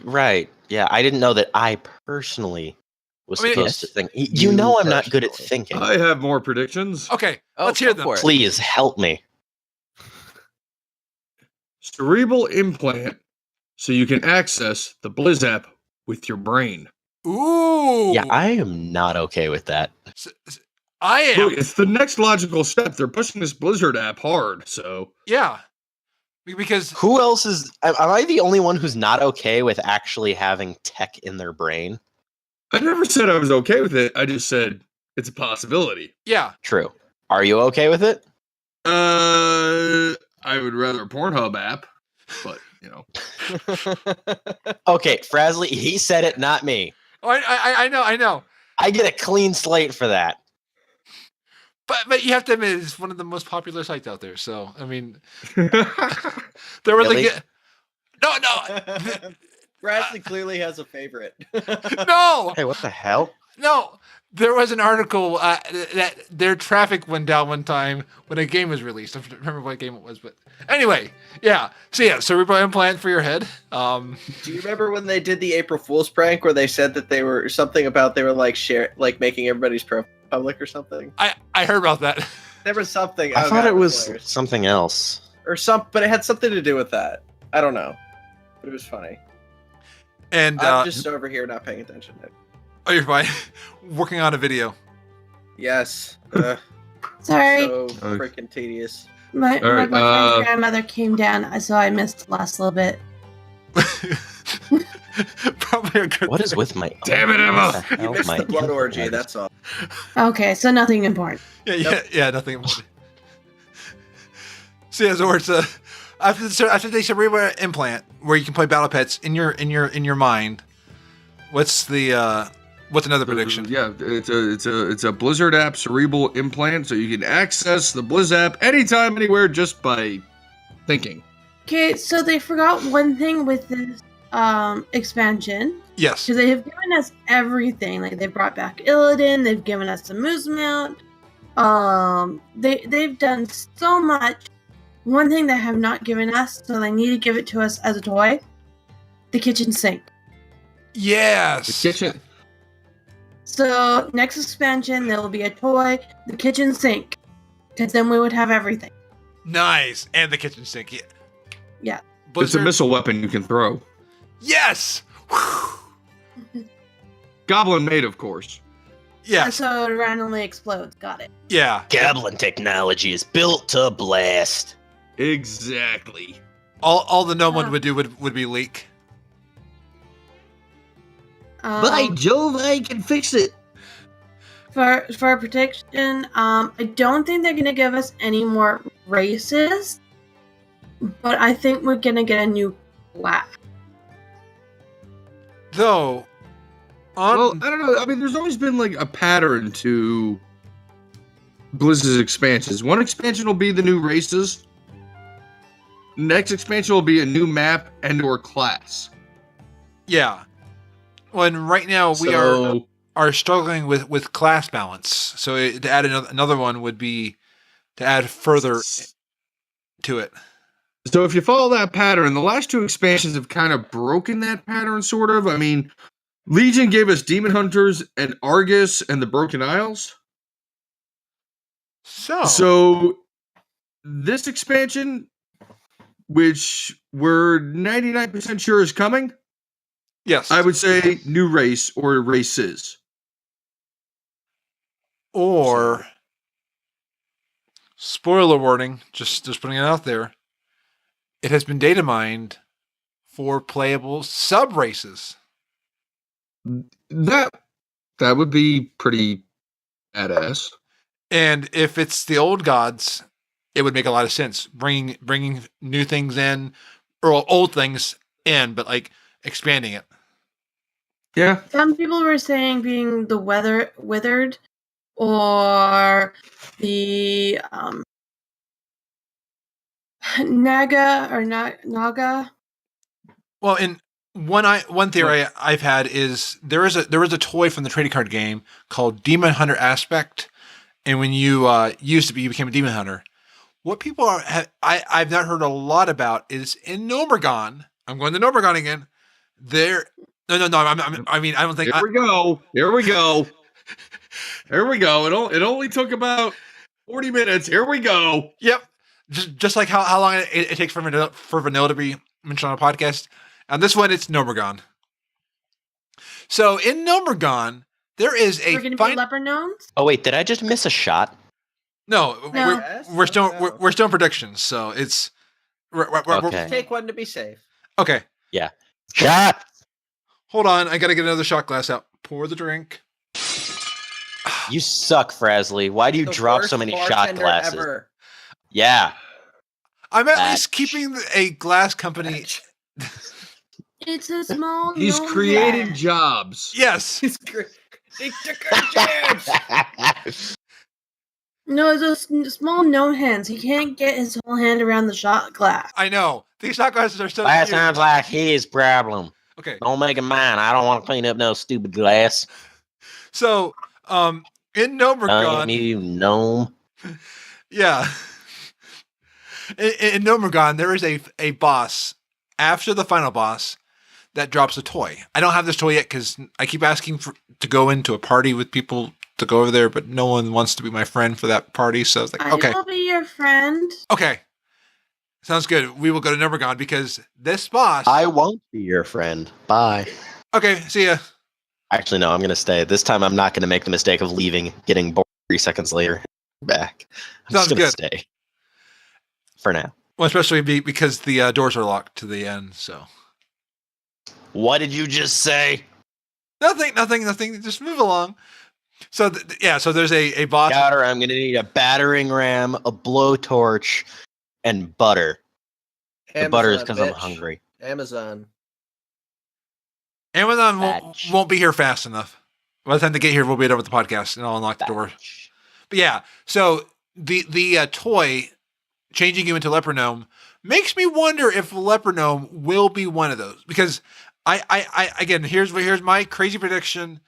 right. Yeah, I didn't know that I personally was supposed to think. You know I'm not good at thinking. I have more predictions. Okay, let's hear them. Please help me. Cerebral implant, so you can access the Blizz app with your brain. Ooh. Yeah, I am not okay with that. I am. Look, it's the next logical step. They're pushing this Blizzard app hard, so. Yeah. Because who else is? Am I the only one who's not okay with actually having tech in their brain? I never said I was okay with it. I just said it's a possibility. Yeah. True. Are you okay with it? I would rather a Pornhub app, but you know. Okay, Frazley, he said it, not me. Oh, I know. I get a clean slate for that. But you have to admit, it's one of the most popular sites out there. So, I mean, they're really good. No. Frazley clearly has a favorite. No. Hey, what the hell? No. There was an article that their traffic went down one time when a game was released. I don't remember what game it was, but anyway, yeah. So yeah, cerebral implant for your head. Do you remember when they did the April Fool's prank where they said that they were like making everybody's profile public or something? I heard about that. There was something. I thought it was something else. But it had something to do with that. I don't know, but it was funny. And I'm just over here not paying attention. Oh, you're fine. Working on a video. Yes. Sorry. So freaking tedious. My friend's grandmother came down, so I missed the last little bit. a good What is thing. with my? Damn it, what the Emma! hell, You missed my the blood orgy, internet? that's all. Okay, so nothing important. Yeah, nothing important. So yeah, Xortz, after the cerebral implant, where you can play battle pets in your mind, what's another prediction? Yeah, it's a Blizzard app cerebral implant, so you can access the Blizz app anytime, anywhere, just by thinking. Okay, so they forgot one thing with this expansion. Yes. Because they have given us everything. Like, they brought back Illidan, they've given us the Moose Mount. They've done so much. One thing they have not given us, so they need to give it to us as a toy, the kitchen sink. Yes. The kitchen. So, next expansion, there will be a toy, the kitchen sink. Because then we would have everything. Nice. And the kitchen sink. Yeah. Yeah. It's a Blizzard- missile weapon you can throw. Yes. Whew. Goblin made, of course. Yes. So it randomly explodes. Got it. Yeah. Goblin technology is built to blast. Exactly. All the gnome one would do would be leak. By Jove, I can fix it. For protection, I don't think they're gonna give us any more races, but I think we're gonna get a new class. Though, Well, I don't know. I mean, there's always been like a pattern to Blizzard's expansions. One expansion will be the new races. Next expansion will be a new map and/or class. yeah. When right now we are struggling with class balance, so to add another one would be to add further to it. So if you follow that pattern, the last two expansions have kind of broken that pattern, sort of. I mean, Legion gave us Demon Hunters and Argus and the Broken Isles. So this expansion, which we're 99% sure is coming, yes, I would say new race or races. or spoiler warning, just putting it out there. It has been data mined for playable sub races. That would be pretty badass. And if it's the old gods, it would make a lot of sense. Bringing new things in, or old things in, but like expanding it. Yeah. Some people were saying being the withered, or the Naga. Well, in one theory I've had is there was a toy from the trading card game called Demon Hunter Aspect, and when you you became a Demon Hunter. What people I've not heard a lot about is in Nomergon. I'm going to Nomergon again. No. I mean, I don't think. Here we go. Here we go. It only took about 40 minutes. Here we go. Yep. Just like how long it takes for vanilla to be mentioned on a podcast. On this one, it's Nomergon. So in Nomergon, there is a We're going to be leopard gnomes? Oh wait, did I just miss a shot? No, No. we're still in predictions, so it's Okay. Take one to be safe. okay. Shot. Hold on, I gotta get another shot glass out. Pour the drink. You suck, Frazley. Why do you The drop so worst many shot bartender glasses? ever. Yeah. I'm at That- least keeping a glass company. It's a small He's gnome creating head. Yes. He's great. He took our chance. No, it's those small gnome hands. He can't get his whole hand around the shot glass. I know. These shot glasses are so That cute. sounds like his problem. Okay. Don't make it mine. I don't want to clean up no stupid glass. So, in Don't Nomergon, you gnome. yeah. In Nomergon, there is a boss after the final boss that drops a toy. I don't have this toy yet because I keep asking to go into a party with people to go over there, but no one wants to be my friend for that party. So I was like, okay, I will be your friend. okay, sounds good. We will go to Nomergon because this boss. I won't be your friend. Bye. Okay, see ya. Actually, no, I'm going to stay. This time I'm not going to make the mistake of leaving, getting bored 3 seconds later. Back. I'm Sounds just going to good. stay. For now. Well, especially because the doors are locked to the end. So What did you just say? Nothing. Just move along. So so there's a boss. Gauder, I'm gonna need a battering ram, a blowtorch, and butter. The butter is because I'm hungry. Amazon won't be here fast enough. By the time they get here, we'll be done with the podcast, and I'll unlock the door. But yeah, so the toy changing you into Leper Gnome makes me wonder if Leper Gnome will be one of those. Because I again, here's my crazy prediction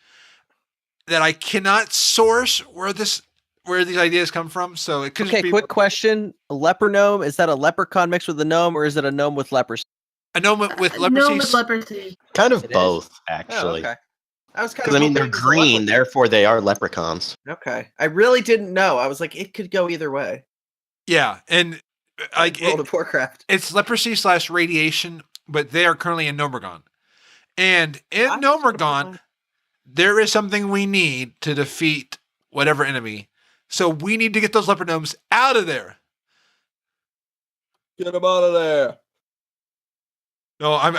that I cannot source where these ideas come from. So it could Okay, be quick question. A leper gnome, is that a leprechaun mixed with a gnome, or is it a gnome with leprosy? a gnome with leprosy. Gnome with leprosy. Kind of It both, is? actually. Oh, okay. I was kind Because of I mean, they're hoping it was a green, leprechaun. therefore they are leprechauns. Okay. I really didn't know. I was like, it could go either way. Yeah, and Like World of Warcraft. it's leprosy / radiation, but they are currently in Nomergon. And in Nomergon, there is something we need to defeat whatever enemy. So we need to get those leper gnomes out of there. Get them out of there. No, I'm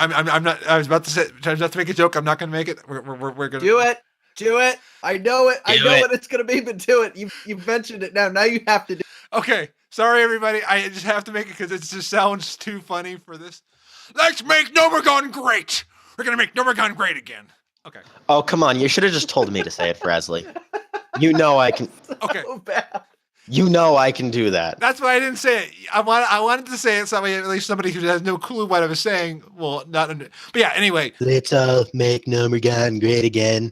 not. I was about to make a joke. I'm not going to make it. We're going to Do it. Do it. I know it. I Do know it. what it's going to be, but do it. You've mentioned it now. Now you have to do it. Okay, sorry everybody. I just have to make it because it just sounds too funny for this. Let's make Nomergon great. We're going to make Nomergon great again. Okay. Oh, come on. You should have just told me to say it, Frazley. You know I can. Okay. So bad. You know I can do that. That's why I didn't say it. I wanted to say it so that way at least somebody who has no clue what I was saying will not. But yeah. Anyway. Let's all make Nomergon great again.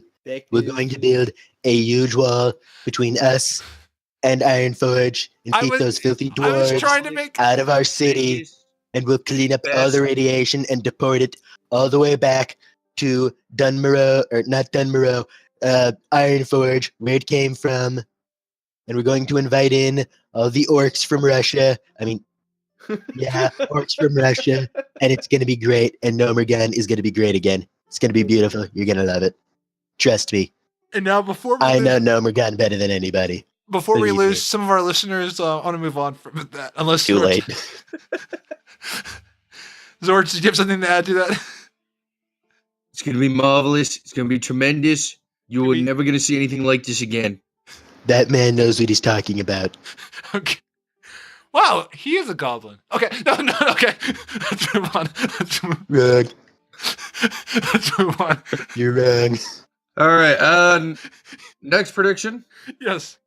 We're going to build a huge wall between us and Ironforge and keep those filthy I was dwarves trying to make. out of our city, and we'll clean up all the radiation and deport it all the way back to Dunmorrow, or not Dunmorrow, Ironforge, where it came from. And we're going to invite in all the orcs from Russia. I mean, yeah, orcs from Russia. And it's going to be great. And Nomergon is going to be great again. It's going to be beautiful. You're going to love it. Trust me. And now before we I know Nomergon better than anybody. Before we Believe lose me. some of our listeners, I want to move on from that. Unless Too late. Zorch, did you have something to add to that? It's going to be marvelous. It's going to be tremendous. You are never going to see anything like this again. That man knows what he's talking about. Okay. Wow, he is a goblin. Okay, no, okay. Let's move on. Wrong. Let's move on. You're wrong. All right. Next prediction. Yes.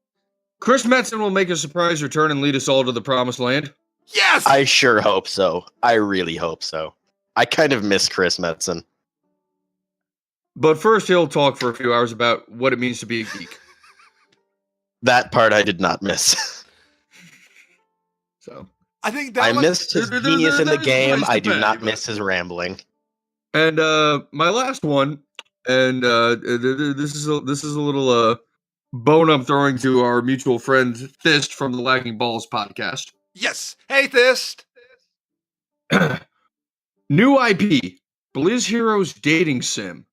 Chris Metzen will make a surprise return and lead us all to the promised land. Yes! I sure hope so. I really hope so. I kind of miss Chris Metzen. But first, he'll talk for a few hours about what it means to be a geek. That part I did not miss. So I think that I was- missed his genius in the There's a game. place I to do pay, not but- miss his rambling. And my last one, and this is a little bone I'm throwing to our mutual friend Thist from the Lacking Balls podcast. Yes. Hey, Thist. New IP, Blizz Heroes Dating Sim.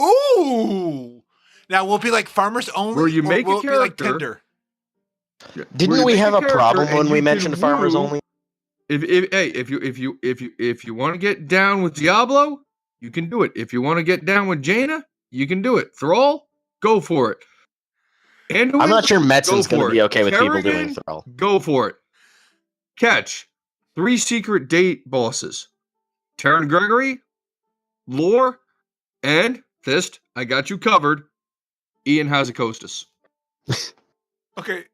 Ooh. Now, will it be like farmers only? Where you or make a will it be like character- Tinder? Didn't we have a problem when we mentioned farmers only? If you want to get down with Diablo, you can do it. If you want to get down with Jaina, you can do it. Thrall, go for it. And I'm not sure Metzen's going to be okay with people doing Kerrigan, Thrall. Go for it. Catch 3 secret date bosses: Terran Gregory, Lore, and Fist. I got you covered. Ian Hazakostas. Okay.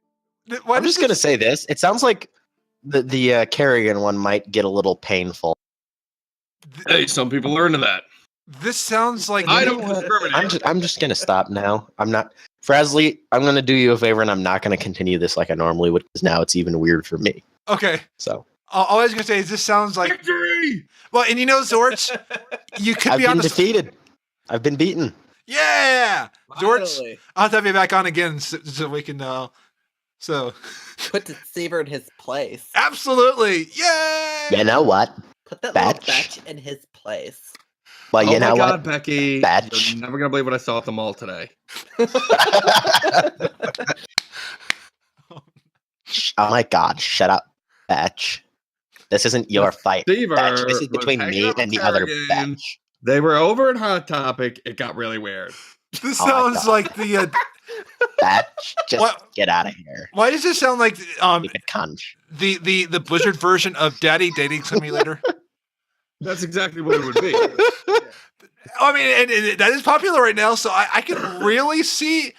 I'm just going to say this. It sounds like the Kerrigan one might get a little painful. Hey, some people are into that. This sounds like I don't discriminate. I'm just going to stop now. I'm not... Frazley, I'm going to do you a favor, and I'm not going to continue this like I normally would, because now it's even weird for me. Okay. So All I was gonna say is this sounds like Victory! well, and you know, Zorch, you could I've be on been the defeated. I've been beaten. Yeah, Zorch. Finally. I'll have to have you back on again so we can. So Put Deceiverr in his place. absolutely, yay! You know what? Put that Batch. little batch in his place. Well, Oh you know my God, what? Becky. Batch. You're never going to believe what I saw at the mall today. Oh my God! Shut up, Batch. This isn't your fight, Deceiverr Batch. This is was between hanging me out with and the other Kerrigan. Batch. They were over at Hot Topic. It got really weird. This Oh my sounds God. like the. Just What? get out of here. Why does this sound like Stupid cunt. the Blizzard version of Daddy Dating Simulator? That's exactly what it would be. I mean, and that is popular right now, so I can really see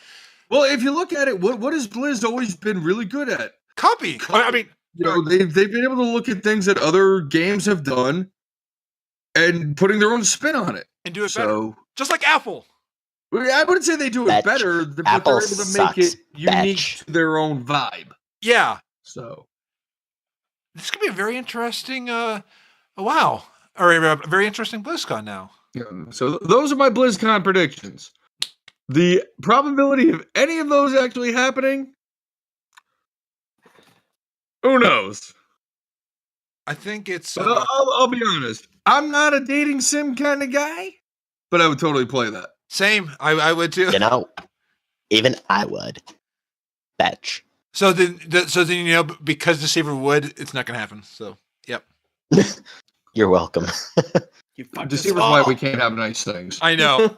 Well, if you look at it, what has Blizz always been really good at? copy. I mean, You know, they've been able to look at things that other games have done and putting their own spin on it. and do it better, So just like Apple. well, I wouldn't say they do it Betch. better, but Apple they're able to make it sucks. unique Betch. to their own vibe. Yeah, So this could be a very interesting. Wow, or a very interesting BlizzCon now. so those are my BlizzCon predictions. The probability of any of those actually happening, who knows? I think it's. But I'll be honest. I'm not a dating sim kind of guy, but I would totally play that. Same. I would too. You know, even I would. Betch. So then because Deceiverr would, it's not going to happen. So yep. You're welcome. You fucked us Deceiver's all. why we can't have nice things. I know.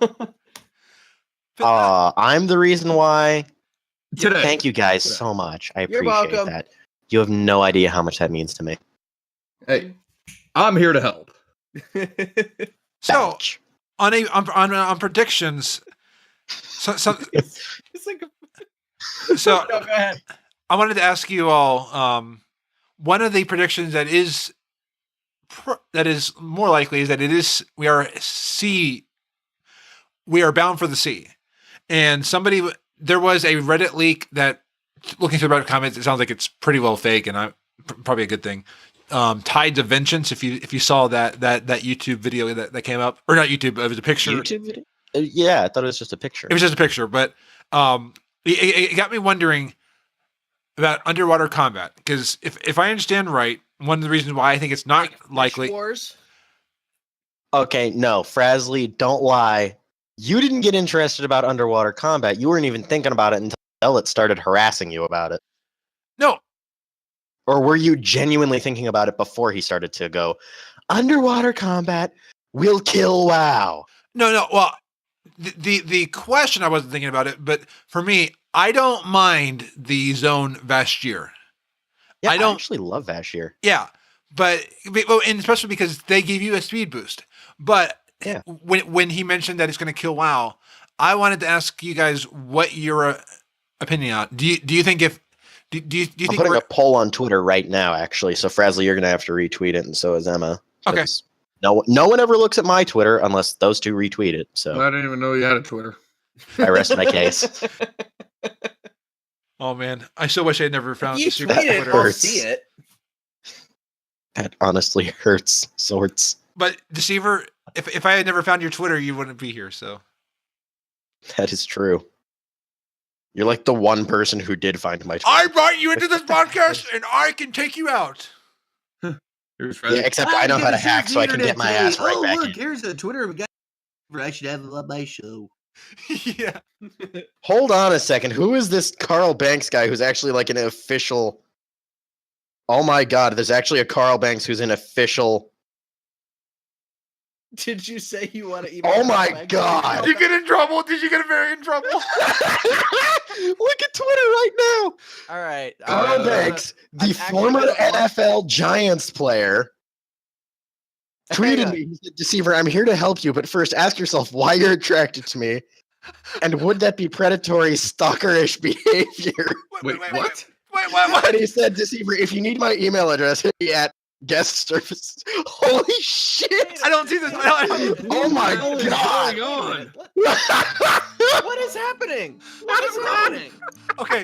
I'm the reason why. Today. Thank you guys so much. I You're appreciate welcome. that. You have no idea how much that means to me. Hey, I'm here to help. So Betch. on predictions. So It's like so no, go ahead. I wanted to ask you all. One of the predictions that is more likely is that we are bound for the sea, and there was a Reddit leak that, looking through the Reddit comments, it sounds like it's pretty well fake, and probably a good thing. Tides of Vengeance. If you saw that YouTube video that came up, or not YouTube, it was a picture. YouTube video? Yeah, I thought it was just a picture. It was just a picture, but it got me wondering about underwater combat, because if I understand right, one of the reasons why I think it's not likely. Wars. Okay, no, Frazley, don't lie. You didn't get interested about underwater combat. You weren't even thinking about it until it started harassing you about it. No, Or were you genuinely thinking about it before he started to go, underwater combat will kill WoW? no. Well, the question, I wasn't thinking about it, but for me, I don't mind the zone Vashtir. Yeah, I don't- actually love Vashtir. Yeah, and especially because they give you a speed boost. But Yeah. when he mentioned that it's going to kill WoW, I wanted to ask you guys what your opinion on. Do you think if do you I'm think putting a poll on Twitter right now, actually. So Frazley, you're gonna have to retweet it, and so is Emma. Okay. 'Cause No one ever looks at my Twitter unless those two retweet it. So I didn't even know you had a Twitter. I rest my case. Oh man, I so wish I had never found You the secret tweet it, Twitter. I'll hurts. see it. That honestly hurts. Sorts. But Deceiverr, if I had never found your Twitter, you wouldn't be here. So That is true. You're like the one person who did find my Twitter. I brought you into this podcast, and I can take you out. Here's Yeah, except I know how to hack, so I can get my ass right back in. Here's a Twitter of a guy I should have on my show. Yeah. Hold on a second. Who is this Carl Banks guy who's actually like an official? Oh my God! There's actually a Carl Banks who's an official. Did you say you want to email? Oh my Meg? God. Did you get in trouble? Did you get very in trouble? Look at Twitter right now. All right. Carl Uh, Banks, the I'm actually former gonna look- NFL Giants player, tweeted Hang on. me. He said, "Deceiver, I'm here to help you, but first ask yourself why you're attracted to me, and would that be predatory, stalkerish behavior?" Wait, what? And he said, "Deceiver, if you need my email address, hit me at guest services." Holy shit! I don't see this. Oh my What the hell is God. going on? What is happening? What is happening? Okay.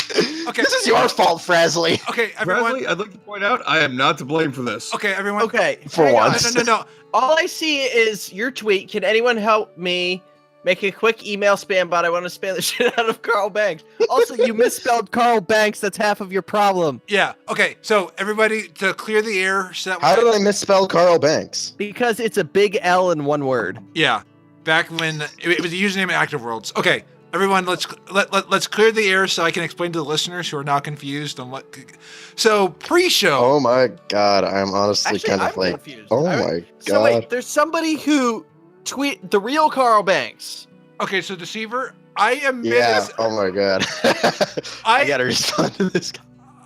This is your fault, Frazley. Okay, everyone. Bradley, I'd like to point out I am not to blame for this. Okay, everyone. Okay. For hang on. once. No. All I see is your tweet. Can anyone help me make a quick email spam bot? I want to spam the shit out of Carl Banks. Also, you misspelled Carl Banks. That's half of your problem. Yeah. Okay. So everybody, to clear the air, so that How did I misspell Carl Banks? Because it's a big L in one word. Yeah. Back when it was a username at Active Worlds. Okay. Everyone, let's clear the air so I can explain to the listeners who are now confused on what. So pre-show. Oh my God, I'm honestly Actually, kind I'm of like, confused. oh All my right. God. So wait, there's somebody who tweet the real Carl Banks. Okay, so Deceiverr, I admit Yeah. Oh my god. I gotta respond to this guy.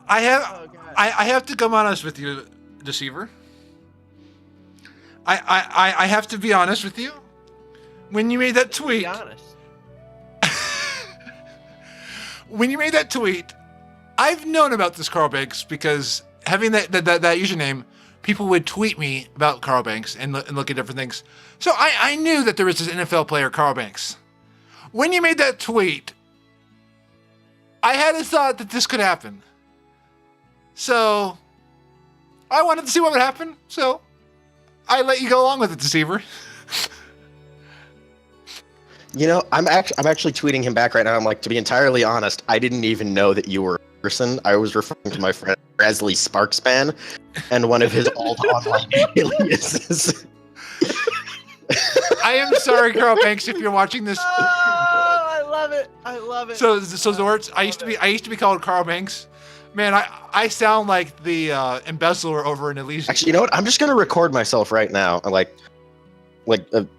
I have Oh, God. I have to come honest with you, Deceiverr. I have to be honest with you. When you made that tweet, Be honest. when you made that tweet, I've known about this Carl Banks because having that username, people would tweet me about Carl Banks and look at different things. So I knew that there was this NFL player, Carl Banks. When you made that tweet, I had a thought that this could happen. So I wanted to see what would happen. So I let you go along with it, Deceiverr. You know, I'm actually tweeting him back right now. I'm like, to be entirely honest, I didn't even know that you were a person. I was referring to my friend Frazley Sparkspan and one of his old online aliases. I am sorry, Carl Banks, if you're watching this. Oh, I love it. I love it. So Xortz, I used to be called Carl Banks. Man, I sound like the embezzler over in Elysium. Actually, you know what? I'm just gonna record myself right now, like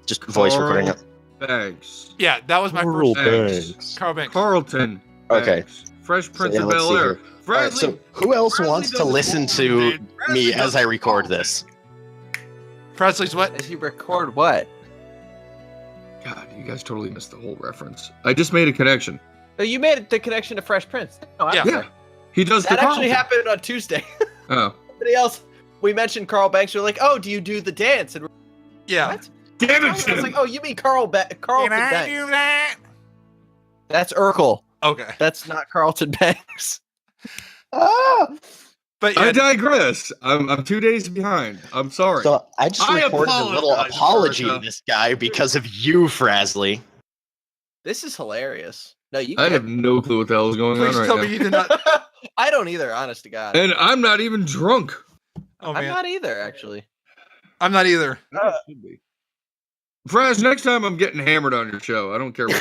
just voice recording it. Banks. Yeah, that was my Carl first Banks. Carl Banks. Carlton. Okay. Banks. Fresh Prince yeah, of let's see Bel-Air. here. All right, so who else Frazley wants to doesn't listen call to him, man. me Frazley as I doesn't record call him. this? Frazley's what? As you record what? God, you guys totally missed the whole reference. I just made a connection. Oh, you made the connection to Fresh Prince. No, I Yeah. Yeah. He does That the actually Carlton. happened on Tuesday. Oh. Somebody else, we mentioned Carl Banks. We're like, oh, do you do the dance? And we're Yeah. what? Damn I it, was Tim. like, oh, you mean Carlton Can I Banks? do that? That's Urkel. Okay. That's not Carlton Banks. But I yeah, digress. I'm 2 days behind. I'm sorry. So I just I recorded a little apologize, apology to America. this guy because of you, Frazley. This is hilarious. No, you I can't. have no clue what the hell is going please on tell right me now. you did not. I don't either, honest to God. And I'm not even drunk. Oh I'm man, not either, actually. I'm not either. Fraz, next time I'm getting hammered on your show. I don't care what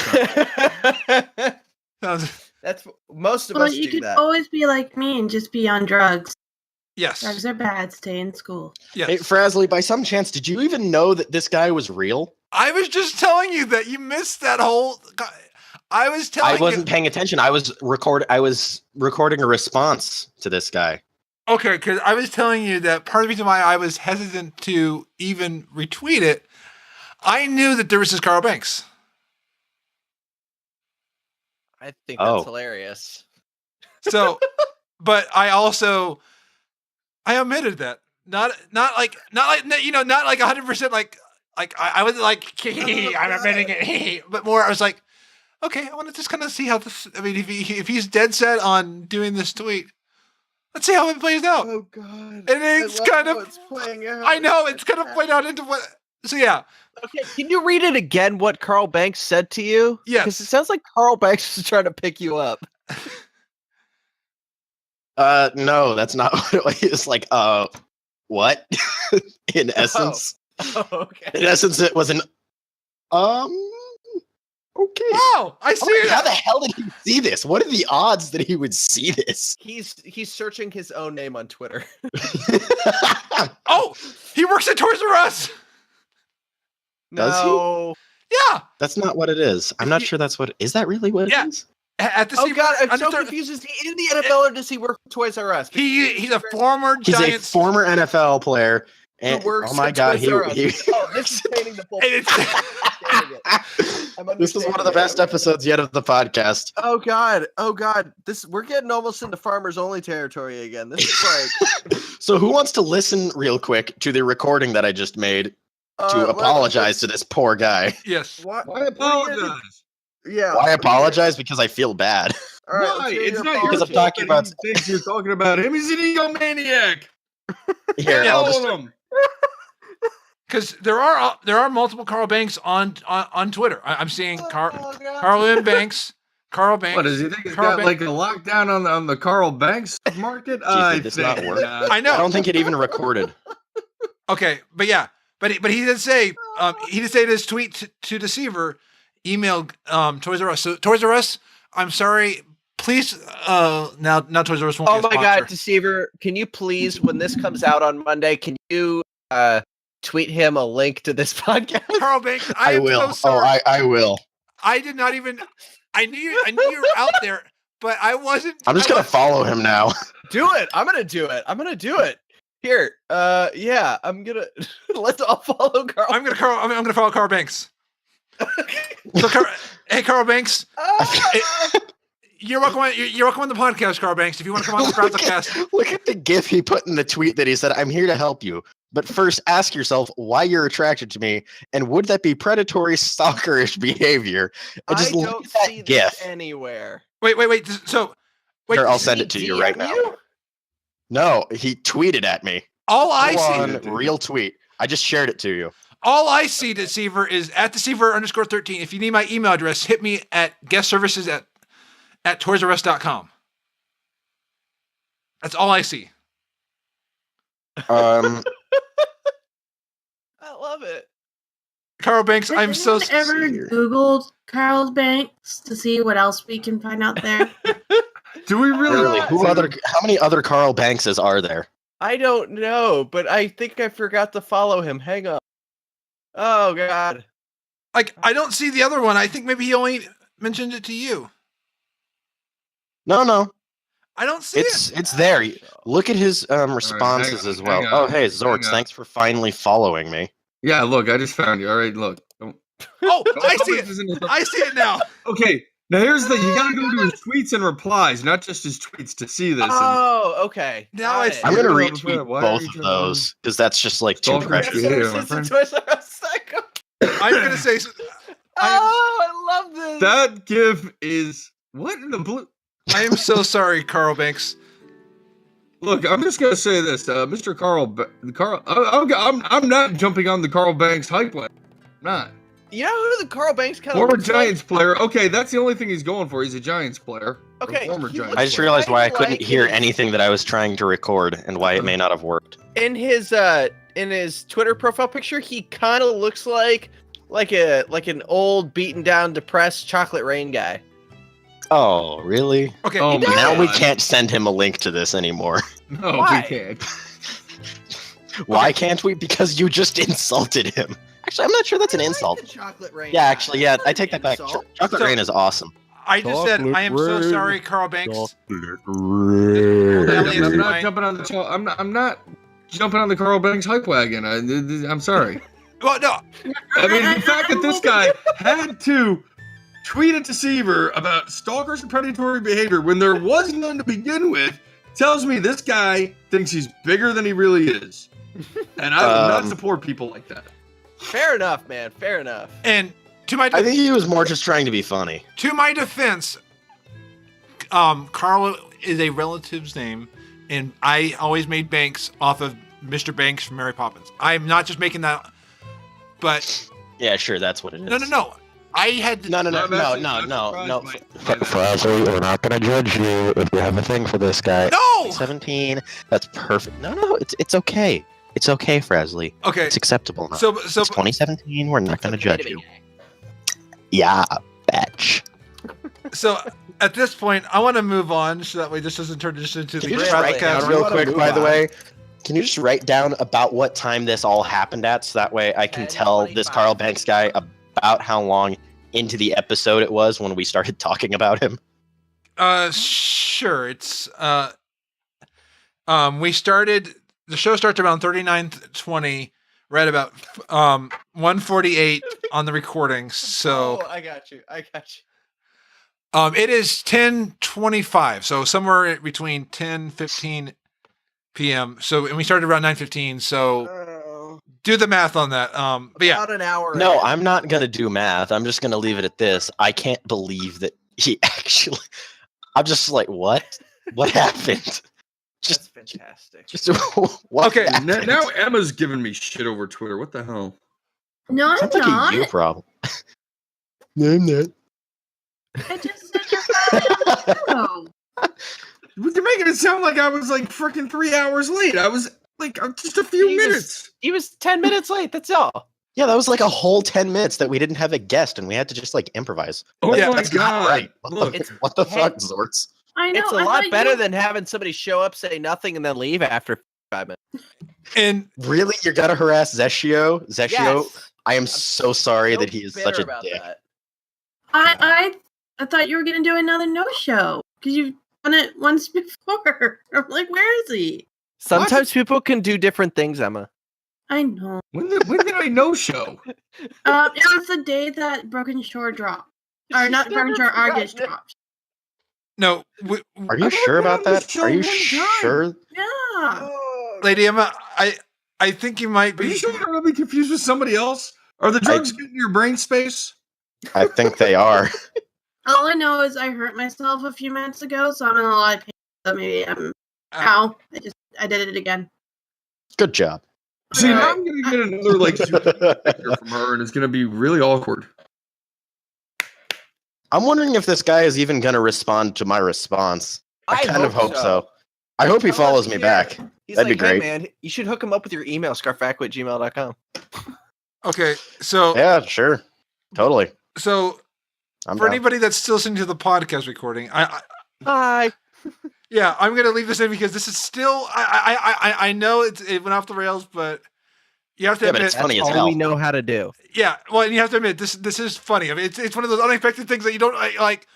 time. Sounds- That's most of Well, us you do could that. always be like me and just be on drugs. yes. Drugs are bad. Stay in school. Yes. Hey, Frazley, by some chance, did you even know that this guy was real? I was just telling you that you missed that whole. I was telling I wasn't you. paying attention. I was recording a response to this guy. Okay, because I was telling you that part of the reason why I was hesitant to even retweet it, I knew that there was this Carl Banks. I think Oh. that's hilarious. So, but I also, I omitted that. Not like 100% like I wasn't like I'm omitting it, but more I was like, okay, I want to just kind of see how this. I mean, if he's dead set on doing this tweet, let's see how it plays out. Oh God! And it's kind of, playing out. I know it's kind of played out into what. So yeah, Okay, can you read it again? What Carl Banks said to you? Yes. because it sounds like Carl Banks is trying to pick you up. No, that's not what it was. It's like, what? In essence, Oh, okay. in essence, it was an, okay. wow, I see it. How the hell did he see this? What are the odds that he would see this? He's searching his own name on Twitter. Oh, he works at Toys R Us. Does he? No. Yeah, That's not what it is. I'm not He- sure that's what. Is that really what it Yeah. is? at the Oh same God, I'm so under- confused. Is he in the NFL or does he work for Toys R Us? He's a former He's Giants. a former NFL player. And, Who works oh my at God, Toys R Us. he Oh, this is painting the full. And it's- I'm This is one of the understanding best it. episodes yet of the podcast. Oh God! We're getting almost into farmers only territory again. This is like So who wants to listen real quick to the recording that I just made to apologize to this poor guy? yes. What? Why apologize? Yeah. Why apologize? Because I feel bad. All right, Why? let's hear It's your not your Because I'm apology. fault talking that about- he thinks you're talking about him. He's an egomaniac. Here, Yeah, I'll All just, of them. Because there are multiple Carl Banks on Twitter. I'm seeing Oh, God. Carl Banks, Carl Banks. What does he think? He's Carl got like a lockdown on the Carl Banks market? did this not work? I know. I don't think it even recorded. Okay, but yeah, but he did say this tweet to Deceiverr, email Toys R Us. So Toys R Us, I'm sorry, please. Now Toys R Us won't. Oh be a my God, sponsor. Deceiverr! Can you please, when this comes out on Monday, can you tweet him a link to this podcast? Carl Banks, I am will. so sorry. I will. I did not even. I knew you were out there, but I wasn't. I'm just gonna follow him now. Do it. I'm gonna do it. Here. Yeah. I'm gonna. Let's all follow Carl. I'm gonna follow Carl Banks. So, hey, Carl Banks. You're welcome on the podcast, Carl Banks. If you want to come on the FrazlCast. Look at the GIF he put in the tweet that he said, "I'm here to help you. But first, ask yourself why you're attracted to me, and would that be predatory, stalkerish behavior?" And just I look don't at that see GIF. this anywhere. Wait. So, wait. Here, I'll send it to you right now. No, he tweeted at me. All I One see, real tweet. I just shared it to you. all I see, Deceiverr, is at Deceiverr_13. If you need my email address, hit me at guest services at toysrus.com. That's all I see. Um, I love it. Carl Banks, Has I'm so anyone ever Googled Carl Banks to see what else we can find out there? Do we really? how many other Carl Bankses are there? I don't know, but I think I forgot to follow him. Hang on. Oh God. like I don't see the other one. I think maybe he only mentioned it to you. No. I don't see it. It's there. Look at his responses as well. Oh, hey, Xortz, thanks for finally following me. Yeah, look, I just found you. All right, look. Oh, I see it. I see it now. Okay, now here's the you gotta go to his tweets and replies, not just his tweets to see this. Oh, okay. Now Got I it. see I'm gonna Why retweet are both you of doing those because that's just like too Stalker precious. shit. It's a Toys R Us psycho. I'm gonna say. Oh, I love this. That GIF is what in the blue? I am so sorry, Carl Banks. Look, I'm just gonna say this, Mr. I'm not jumping on the Carl Banks hype wagon. Not. You know who the Carl Banks kind of Former looks Giants like? player. Okay, that's the only thing he's going for. He's a Giants player. Okay, Former he Giants. I just player. realized why I couldn't Like hear his- anything that I was trying to record and why it may not have worked. In his Twitter profile picture, he kind of looks like an old, beaten down, depressed Chocolate Rain guy. Oh, really? Okay. Oh, my Now we God. can't send him a link to this anymore. No, Why? we can't. Why can't we? Because you just insulted him. Actually, I'm not sure that's an I like insult. the Chocolate Rain Yeah, guy. actually, yeah, It's I not take an that back. insult. Chocolate So- Rain is awesome. I just said I am so sorry, Carl Banks. I'm not jumping on the. I'm not jumping on the Carl Banks hype wagon. I'm sorry. Well, no. I mean, the fact that this guy had to tweet at Deceiverr about stalkers and predatory behavior when there was none to begin with tells me this guy thinks he's bigger than he really is. And I will not support people like that. Fair enough, man. Fair enough. And to my I think he was more just trying to be funny. defense, Carl is a relative's name, and I always made Banks off of Mr. Banks from Mary Poppins. I'm not just making that, but Yeah, sure, that's what it is. no. I had No. Frazley, we're not gonna judge you if you have a thing for this guy. No! 17. That's perfect. No, it's okay. It's okay, Frazley. Okay. It's acceptable now. So It's 2017. We're not gonna judge you. Yeah, bitch. So at this point, I want to move on so that way this doesn't turn this into Can the you just write down podcast. real wanna quick, move by the on. way? Can you just write down about what time this all happened at, so that way I can tell this 10:25. Carl Banks guy about how long into the episode it was when we started talking about him? Sure. It's we started. The show starts around 39:20. Right about 1:48 on the recording. So Oh, I got you. it is 10:25. So somewhere between 10:15 p.m. So and we started around 9:15. So do the math on that. But yeah, About an hour. No, in. I'm not gonna do math. I'm just gonna leave it at this. I can't believe that he actually. I'm just like, what? What happened? That's fantastic. Just what? Okay, happened? Now Emma's giving me shit over Twitter. What the hell? No, I'm Sounds like not. a you problem. No, I'm not. I just said you're fine. You're making it sound like I was like freaking 3 hours late. I was like just a few minutes. He was 10 minutes late. That's all. Yeah, that was like a whole 10 minutes that we didn't have a guest and we had to just like improvise. Oh Yeah, my That's not god! right. Look, What the Hey. fuck, Xortz? I know. It's a I lot thought better you- than having somebody show up, say nothing, and then leave after 5 minutes. And Really, you're gonna harass Zeshio? Zeshio, Yes. I am so sorry So that he is bitter such a about dick. that. I thought you were gonna do another no show because you've done it once before. I'm like, where is he? Sometimes people can do different things, Emma. I know. When did I no show? It was the day that Broken Shore dropped, or She's not Broken never Shore Argus forgotten it. dropped. no, Are you I've sure only about been on this that? show Are you one time. sure? Yeah. Lady Emma, I think you might Are you be. sure you're really confused with somebody else? Are the drugs getting your brain space? I think they are. All I know is I hurt myself a few minutes ago, so I'm in a lot of pain. So maybe I'm. Uh, Ow! I did it again. Good job. See, now Alright. I'm gonna get another like super picture from her, and it's gonna be really awkward. I'm wondering if this guy is even gonna respond to my response. I kind of hope so. I hope he Tell us follows me here. back. He's That'd like, be great. Hey, man, you should hook him up with your email, scarfaco@gmail.com. Okay, so Yeah, sure. Totally. so I'm for down. anybody that's still listening to the podcast recording, Hi. yeah, I'm gonna leave this in because this is still. I know it went off the rails, but you have to Yeah, but admit. it's funny as All hell. we know how to do. Yeah, well, and you have to admit this is funny. I mean, it's one of those unexpected things that you don't like.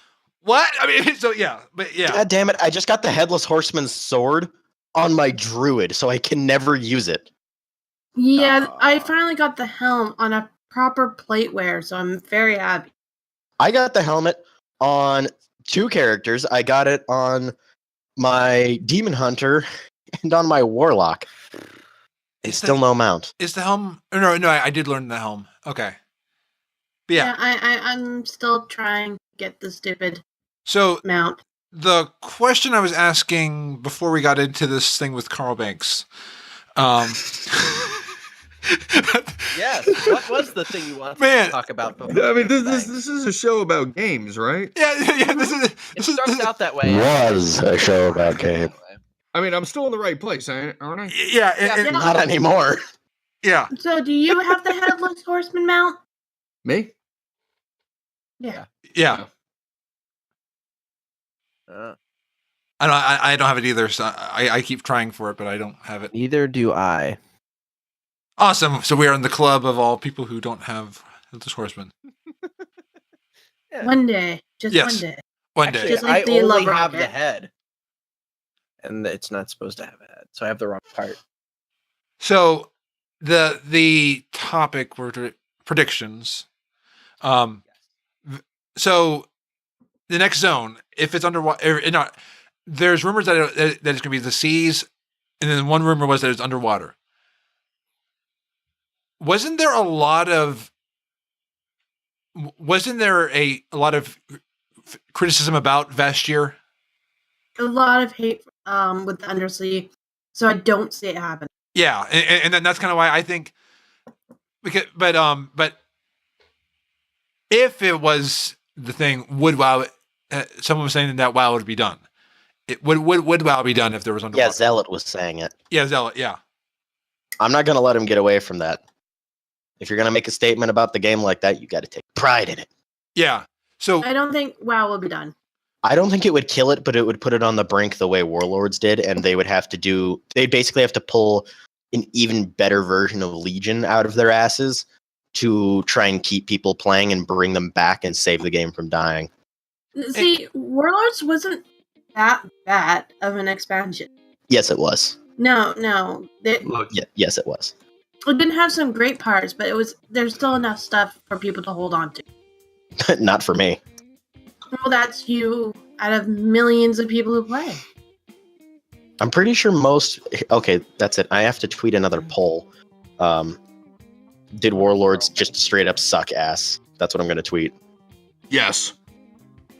What? I mean, so yeah, but yeah. God damn it! I just got the headless horseman's sword on my druid, so I can never use it. Yeah, I finally got the helm on a proper plateware, so I'm very happy. I got the helmet on 2 characters. I got it on my demon hunter and on my warlock. And Is still the- no mount. Is the helm? No, I did learn the helm. Okay, but yeah. I'm still trying to get the stupid So mount. the question I was asking before we got into this thing with Carl Banks, Yes. What was the thing you wanted Man. to talk about? I mean, this is a show about games, right? yeah. This It is starts out that way. Was a show about game. I mean, I'm still in the right place, aren't I? yeah, and- Not anymore. yeah. So, do you have the headless horseman mount? Me? Yeah. Yeah. I don't have it either. So I keep trying for it, but I don't have it. Neither do I. Awesome. So we are in the club of all people who don't have this horseman. One day, just Yes. one day. One Actually, day. Just like I the only love have the rocket. head. And it's not supposed to have a head. So I have the wrong part. So the topic were predictions. So the next zone, if it's underwater, not there's rumors that it's going to be the seas, and then one rumor was that it's underwater. Wasn't there a lot of criticism about Vestier? A lot of hate with the undersea, so I don't see it happen. Yeah, and then that's kind of why I think but if it was the thing, would WoW? Someone was saying that WoW would be done. It would WoW be done if there was underwater? Yeah, Zealot was saying it. Yeah, Zealot. Yeah. I'm not going to let him get away from that. If you're going to make a statement about the game like that, you got to take pride in it. Yeah. So I don't think WoW will be done. I don't think it would kill it, but it would put it on the brink the way Warlords did, and they'd basically have to pull an even better version of Legion out of their asses to try and keep people playing and bring them back and save the game from dying. See, Warlords wasn't that bad of an expansion. Yes, it was. No. Look, Yes, it was. It didn't have some great parts, but there's still enough stuff for people to hold on to. Not for me. Well, that's you out of millions of people who play. I'm pretty sure most... Okay, that's it. I have to tweet another poll. Did Warlords just straight up suck ass? That's what I'm going to tweet. yes.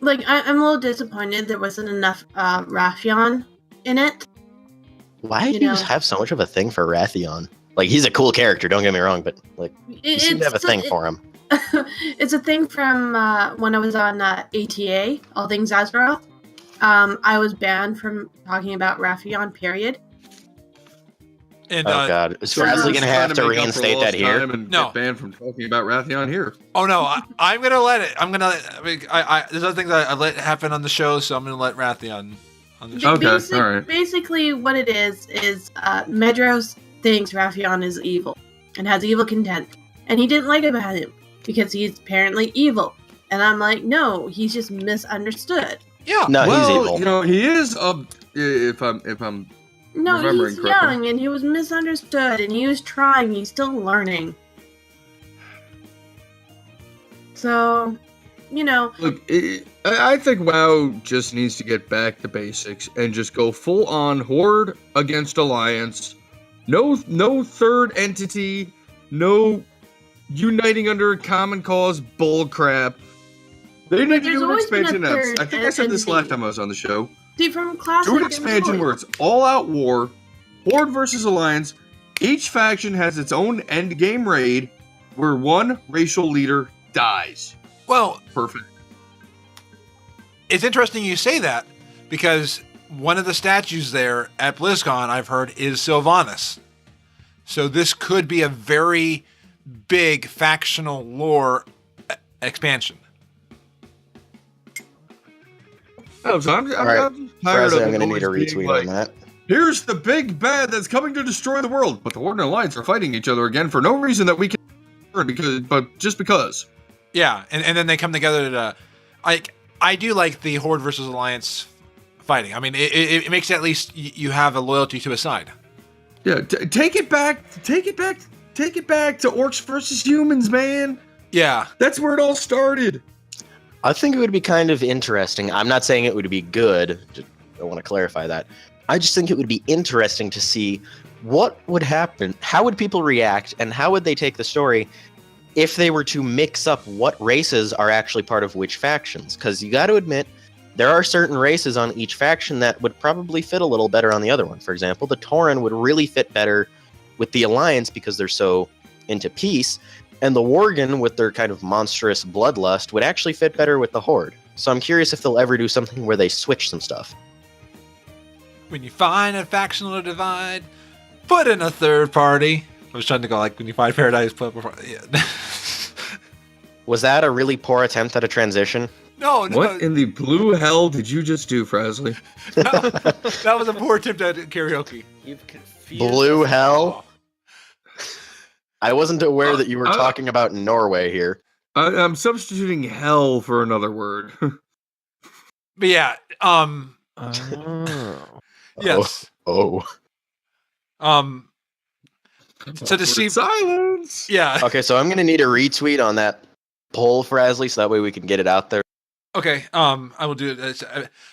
Like, I'm a little disappointed there wasn't enough Raffion in it. Why do You you know. have so much of a thing for Rathion? Like, he's a cool character, don't get me wrong, but like, you seem to have a thing for him. It's a thing from when I was on ATA, All Things Azeroth. I was banned from talking about Raffion, period. and Oh god, is Frazley going to have to reinstate that here? And No. get banned from talking about Rathion here. oh no, I'm gonna let it. I'm gonna. I there's other things I let happen on the show, so I'm gonna let Rathion on the show. Okay, all right. Basically, what it is Medros thinks Raffion is evil and has evil content, and he didn't like about him because he's apparently evil. And I'm like, no, he's just misunderstood. Yeah. No, well, he's evil. you know, he is. If I'm No, remembering he's correctly. young and he was misunderstood and he was trying. He's still learning. So, you know, Look, I think WoW just needs to get back to basics and just go full on Horde against Alliance. No third entity. No uniting under a common cause bullcrap. They need to There's do an always been a expansion now. third I think I said this entity. last time I was on the show. see from classic. Do an and expansion Void. where it's all out war, Horde versus Alliance. Each faction has its own end game raid where one racial leader dies. Well, Perfect. it's interesting you say that because one of the statues there at BlizzCon I've heard is Sylvanas. So this could be a very big factional lore expansion. Oh, so I'm All right. I'm tired Frazley, of I'm it going to need a always being retweet like, on that. here's the big bad that's coming to destroy the world, but the Horde and Alliance are fighting each other again for no reason that we can but just because. Yeah, and then they come together to, I do like the Horde versus Alliance fighting. I mean, it makes at least you have a loyalty to a side. Yeah, take it back to orcs versus humans, man. Yeah, That's where it all started. I think it would be kind of interesting. I'm not saying it would be good. I want to clarify that. I just think it would be interesting to see what would happen. How would people react, and how would they take the story if they were to mix up what races are actually part of which factions? Because you got to admit, there are certain races on each faction that would probably fit a little better on the other one. For example, the Tauren would really fit better with the Alliance because they're so into peace, and the Worgen, with their kind of monstrous bloodlust, would actually fit better with the Horde. So I'm curious if they'll ever do something where they switch some stuff. when you find a factional divide, put in a third party. I was trying to go like when you find paradise, put yeah. Was that a really poor attempt at a transition? No, What in the blue hell did you just do, Frazley? that was a poor attempt at karaoke. You've confused Blue us hell? all. I wasn't aware that you were talking about Norway here. I'm substituting hell for another word. But yeah, Oh. yes. Oh. So Deceiverr, Silence. yeah. Okay, so I'm gonna need a retweet on that poll, Frazley, so that way we can get it out there. Okay, I will do it.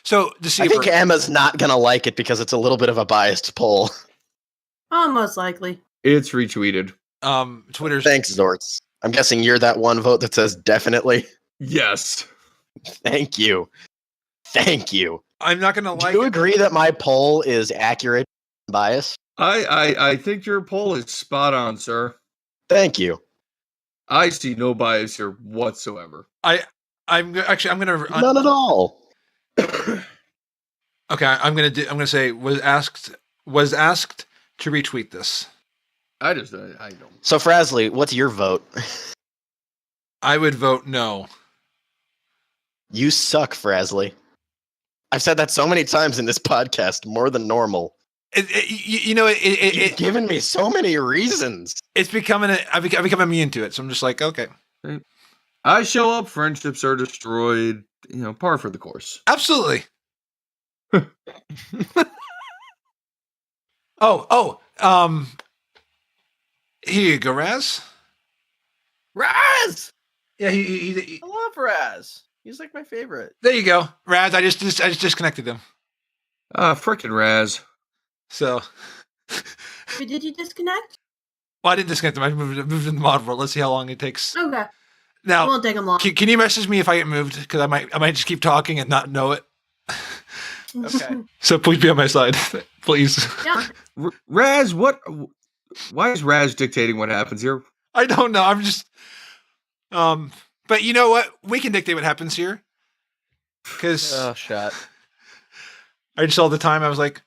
So I think Deceiverr, Emma's not gonna like it because it's a little bit of a biased poll. Oh, most likely. It's retweeted. Twitter's Thanks, Zortz. I'm guessing you're that one vote that says definitely. Yes. Thank you. Thank you. I'm not gonna Do like you it. agree that my poll is accurate and biased? I think your poll is spot on, sir. Thank you. I see no bias here whatsoever. I'm gonna None at all. okay. I'm gonna say was asked to retweet this. I don't. So, Frazley, what's your vote? I would vote no. You suck, Frazley. I've said that so many times in this podcast, more than normal. You've given me so many reasons. It's becoming I've become immune to it, so I'm just like, okay, I show up, friendships are destroyed. Par for the course. absolutely. Here you go, Raz. Raz! Yeah, he I love Raz. He's like my favorite. there you go, Raz. I just disconnected him. Frickin' Raz. So, Wait, did you disconnect? well, I didn't disconnect him. I moved in the mod world. Let's see how long it takes. Okay. It Now, won't take him long. can you message me if I get moved? Because I might just keep talking and not know it. Okay. So please be on my side, please. Yeah. Raz, what? Why is Raz dictating what happens here? I don't know. I'm just, but you know what? We can dictate what happens here. Because Oh, shot. I just saw the time. I was like,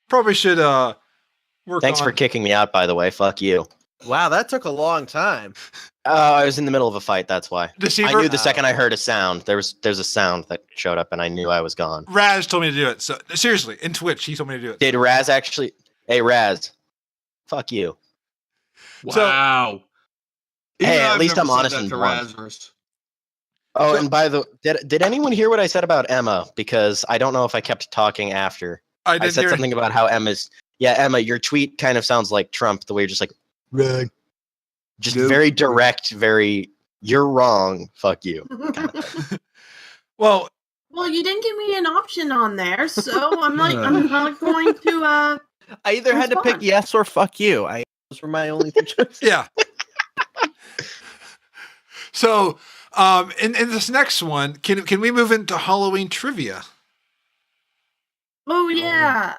probably should work. Thanks for on- kicking me out, by the way. Fuck you. Wow, that took a long time. I was in the middle of a fight. That's why. Deceiverr, I knew the second I heard a sound. There's a sound that showed up, and I knew I was gone. Raz told me to do it. So seriously, in Twitch, he told me to do it. Did Raz actually? Hey, Raz. Fuck you. Wow. Even Hey, at I've least never I'm said honest that and to blunt. Razorist. Oh, So- and by the did anyone hear what I said about Emma? Because I don't know if I kept talking after. I I didn't said hear something about how Emma, your tweet kind of sounds like Trump, the way you're just like, "Right." Just Nope. very direct, you're wrong, fuck you. Well, Well, you didn't give me an option on there, so I'm not going to. I either had to pick Respond. yes or fuck you. Those were my only two choices. yeah. So, in this next one, can we move into Halloween trivia? Oh yeah.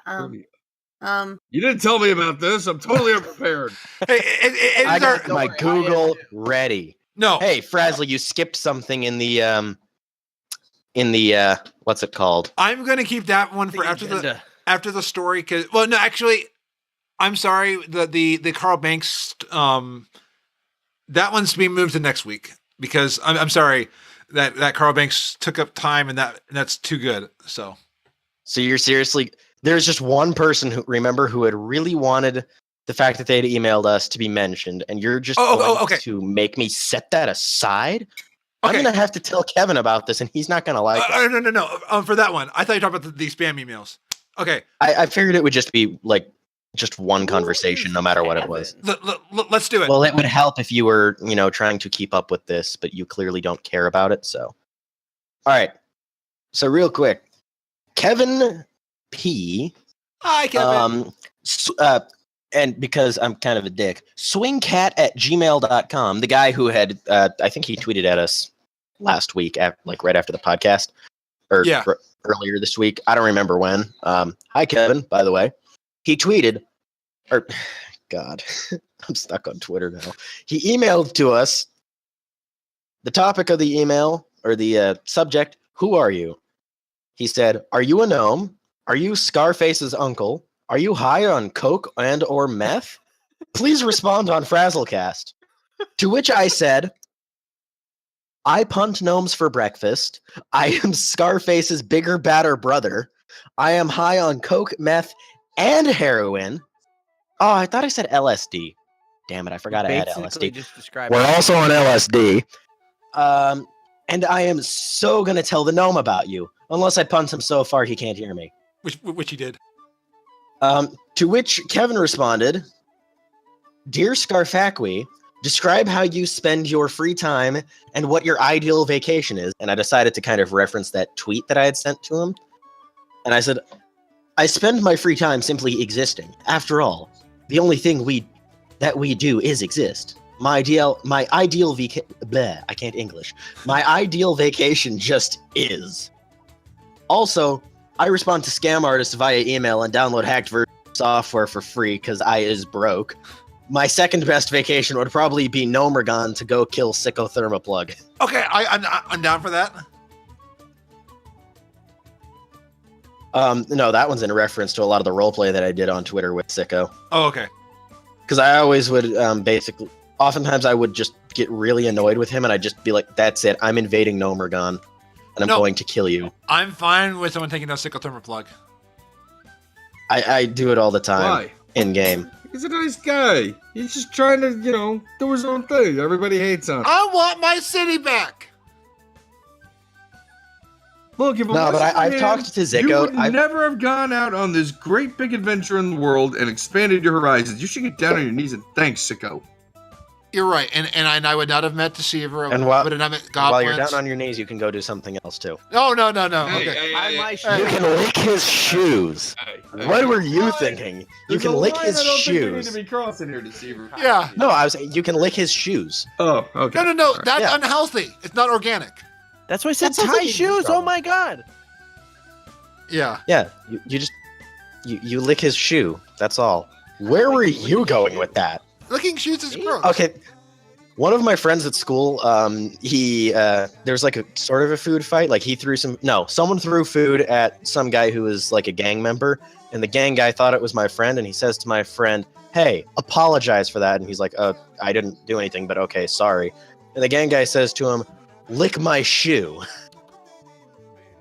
You didn't tell me about this. I'm totally unprepared. Hey, I is there, got my Don't worry, Google ready. no. Hey, Frazley, you skipped something in the what's it called? I'm gonna keep that one for after the story. Well, no, actually, I'm sorry. The Carl Banks that one's being moved to next week because I'm sorry that Carl Banks took up time and that's too good. So You're seriously there's just one person who had really wanted the fact that they'd emailed us to be mentioned, and you're just going okay. to make me set that aside? Okay. I'm gonna have to tell Kevin about this, and he's not gonna like it. no. For that one, I thought you talked about the spam emails. Okay, I figured it would just be like just one conversation, no matter what it was. let's do it. Well, it would help if you were, trying to keep up with this, but you clearly don't care about it. So, all right. So real quick, Kevin P. Hi, Kevin. And because I'm kind of a dick, swingcat@gmail.com, the guy who had, I think he tweeted at us last week, right after the podcast, or Yeah. earlier this week. I don't remember when. Hi, Kevin, by the way. He tweeted, God, I'm stuck on Twitter now. He emailed to us the topic of the email, or the subject, who are you? He said, are you a gnome? Are you Scarface's uncle? Are you high on coke and or meth? Please respond on FrazlCast. To which I said, I punt gnomes for breakfast. I am Scarface's bigger, badder brother. I am high on coke, meth, and heroin. Oh, I thought I said LSD. Damn it, I forgot to add Basically LSD. just describe We're it. also on LSD. And I am so gonna tell the gnome about you. Unless I punt him so far he can't hear me. Which he did. To which Kevin responded, Dear Scarfacqui, describe how you spend your free time and what your ideal vacation is. And I decided to kind of reference that tweet that I had sent to him. And I said, I spend my free time simply existing. After all, the only thing that we do is exist. My ideal I can't English. My ideal vacation just is. Also, I respond to scam artists via email and download hacked version software for free because I is broke. My second best vacation would probably be Nomergon to go kill Sicko Thermoplug. Okay, I'm down for that. No, that one's in reference to a lot of the roleplay that I did on Twitter with Sicko. Oh, okay. Because I always would oftentimes I would just get really annoyed with him and I'd just be like, that's it, I'm invading Nomergon and I'm going to kill you. I'm fine with someone taking down Sicko Thermoplug. I do it all the time. Why? In game. He's a nice guy. He's just trying to, do his own thing. Everybody hates on him. I want my city back. Look, if it No, but wasn't for I've him, talked to Zicko. you would never have gone out on this great big adventure in the world and expanded your horizons. You should get down on your knees and thank Sicko. You're right, and I would not have met Deceiverr. And would have not met Goblins. while you're down on your knees, you can go do something else too. No. Hey, Okay. Tie my You shoe. can lick his shoes. hey. What were you thinking? You There's can a lick line his I don't think you need shoes. to be crossing here, Deceiver. Yeah. No, you can lick his shoes. Oh, okay. No. All right. That's Yeah. unhealthy. It's not organic. That's why I said That sounds tie like a you shoes. problem. Oh my god. Yeah. Yeah, you just you lick his shoe. That's all. Where were you going with that? Licking shoes is gross. Okay. One of my friends at school, there was like a sort of a food fight. Like someone threw food at some guy who was like a gang member, and the gang guy thought it was my friend, and he says to my friend, "Hey, apologize for that." And he's like, I didn't do anything, but okay, sorry. And the gang guy says to him, "Lick my shoe."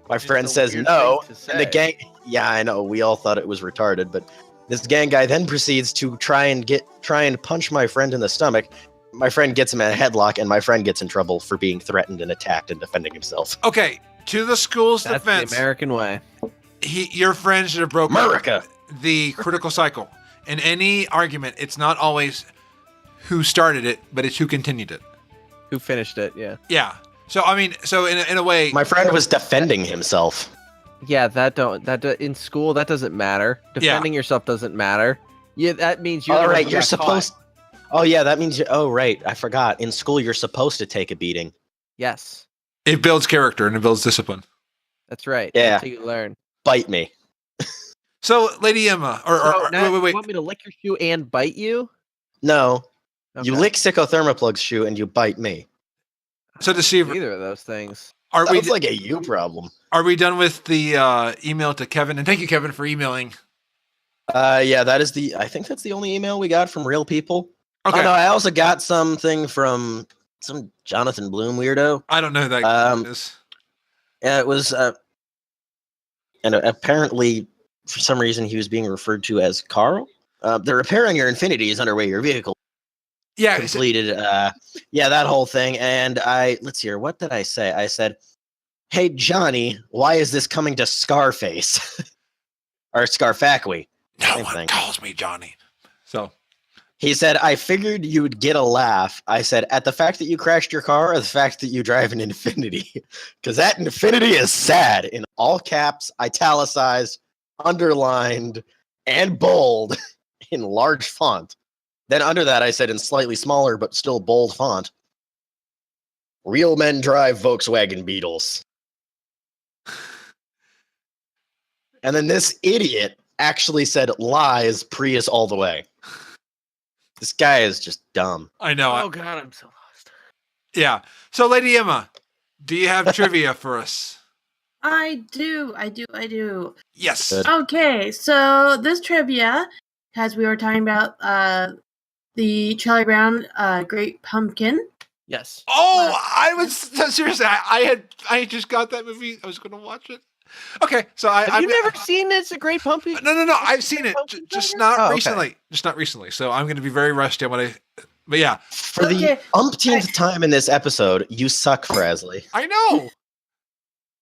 My friend a says weird no, thing to and the say. gang, yeah, I know, we all thought it was retarded, but this gang guy then proceeds to try and punch my friend in the stomach. My friend gets him in a headlock, and my friend gets in trouble for being threatened and attacked and defending himself. Okay, to the school's That's defense, the American way. your friend should have broken America! the critical cycle. In any argument, it's not always who started it, but it's who continued it. Who finished it? Yeah. Yeah. So I mean, so in a way, My friend was defending himself. Yeah, in school that doesn't matter. Defending yourself doesn't matter. Yeah, that means you. All right, you're supposed. Oh yeah, that means. Oh right, I forgot. In school, you're supposed to take a beating. Yes, it builds character and it builds discipline. that's right. Yeah. That's how you learn. Bite me. So, Lady Emma, or now, wait. You want me to lick your shoe and bite you? No, you Okay. lick Psychothermoplug's shoe and you bite me. So Deceiver, Either of those things. are we Sounds like a you problem. are we done with the email to Kevin? And thank you, Kevin, for emailing. Yeah, that is I think that's the only email we got from real people. Okay, Oh no, I also got something from some Jonathan Bloom weirdo. I don't know who that is. Yeah, it was, and apparently, for some reason, he was being referred to as Carl. The repair on your Infinity is underway. Your vehicle Yeah, completed. Yeah, that whole thing. And let's hear. What did I say? I said, "Hey Johnny, why is this coming to Scarface or Scarfactory?" no Same one thing. calls me Johnny. So He said, "I figured you would get a laugh." I said, "At the fact that you crashed your car, or the fact that you drive an Infinity? Because that Infinity is sad." In all caps, italicized, underlined, and bold in large font. Then under that, I said in slightly smaller but still bold font, "Real men drive Volkswagen Beetles." And then this idiot actually said, "Lies, Prius all the way." This guy is just dumb. I know. Oh God, I'm so lost. Yeah. So, Lady Emma, do you have trivia for us? I do. Yes. Good. Okay, so this trivia, as we were talking about the Charlie Brown Great Pumpkin. Yes. Oh, I was seriously. I just got that movie. I was going to watch it. Okay, so Have I've you never seen It's a Great Pumpkin? No. I've seen it, just not Oh, okay. recently. Just not recently. So I'm going to be very rusty on what I. But yeah, For the Okay. umpteenth time in this episode, you suck, Frazley. I know.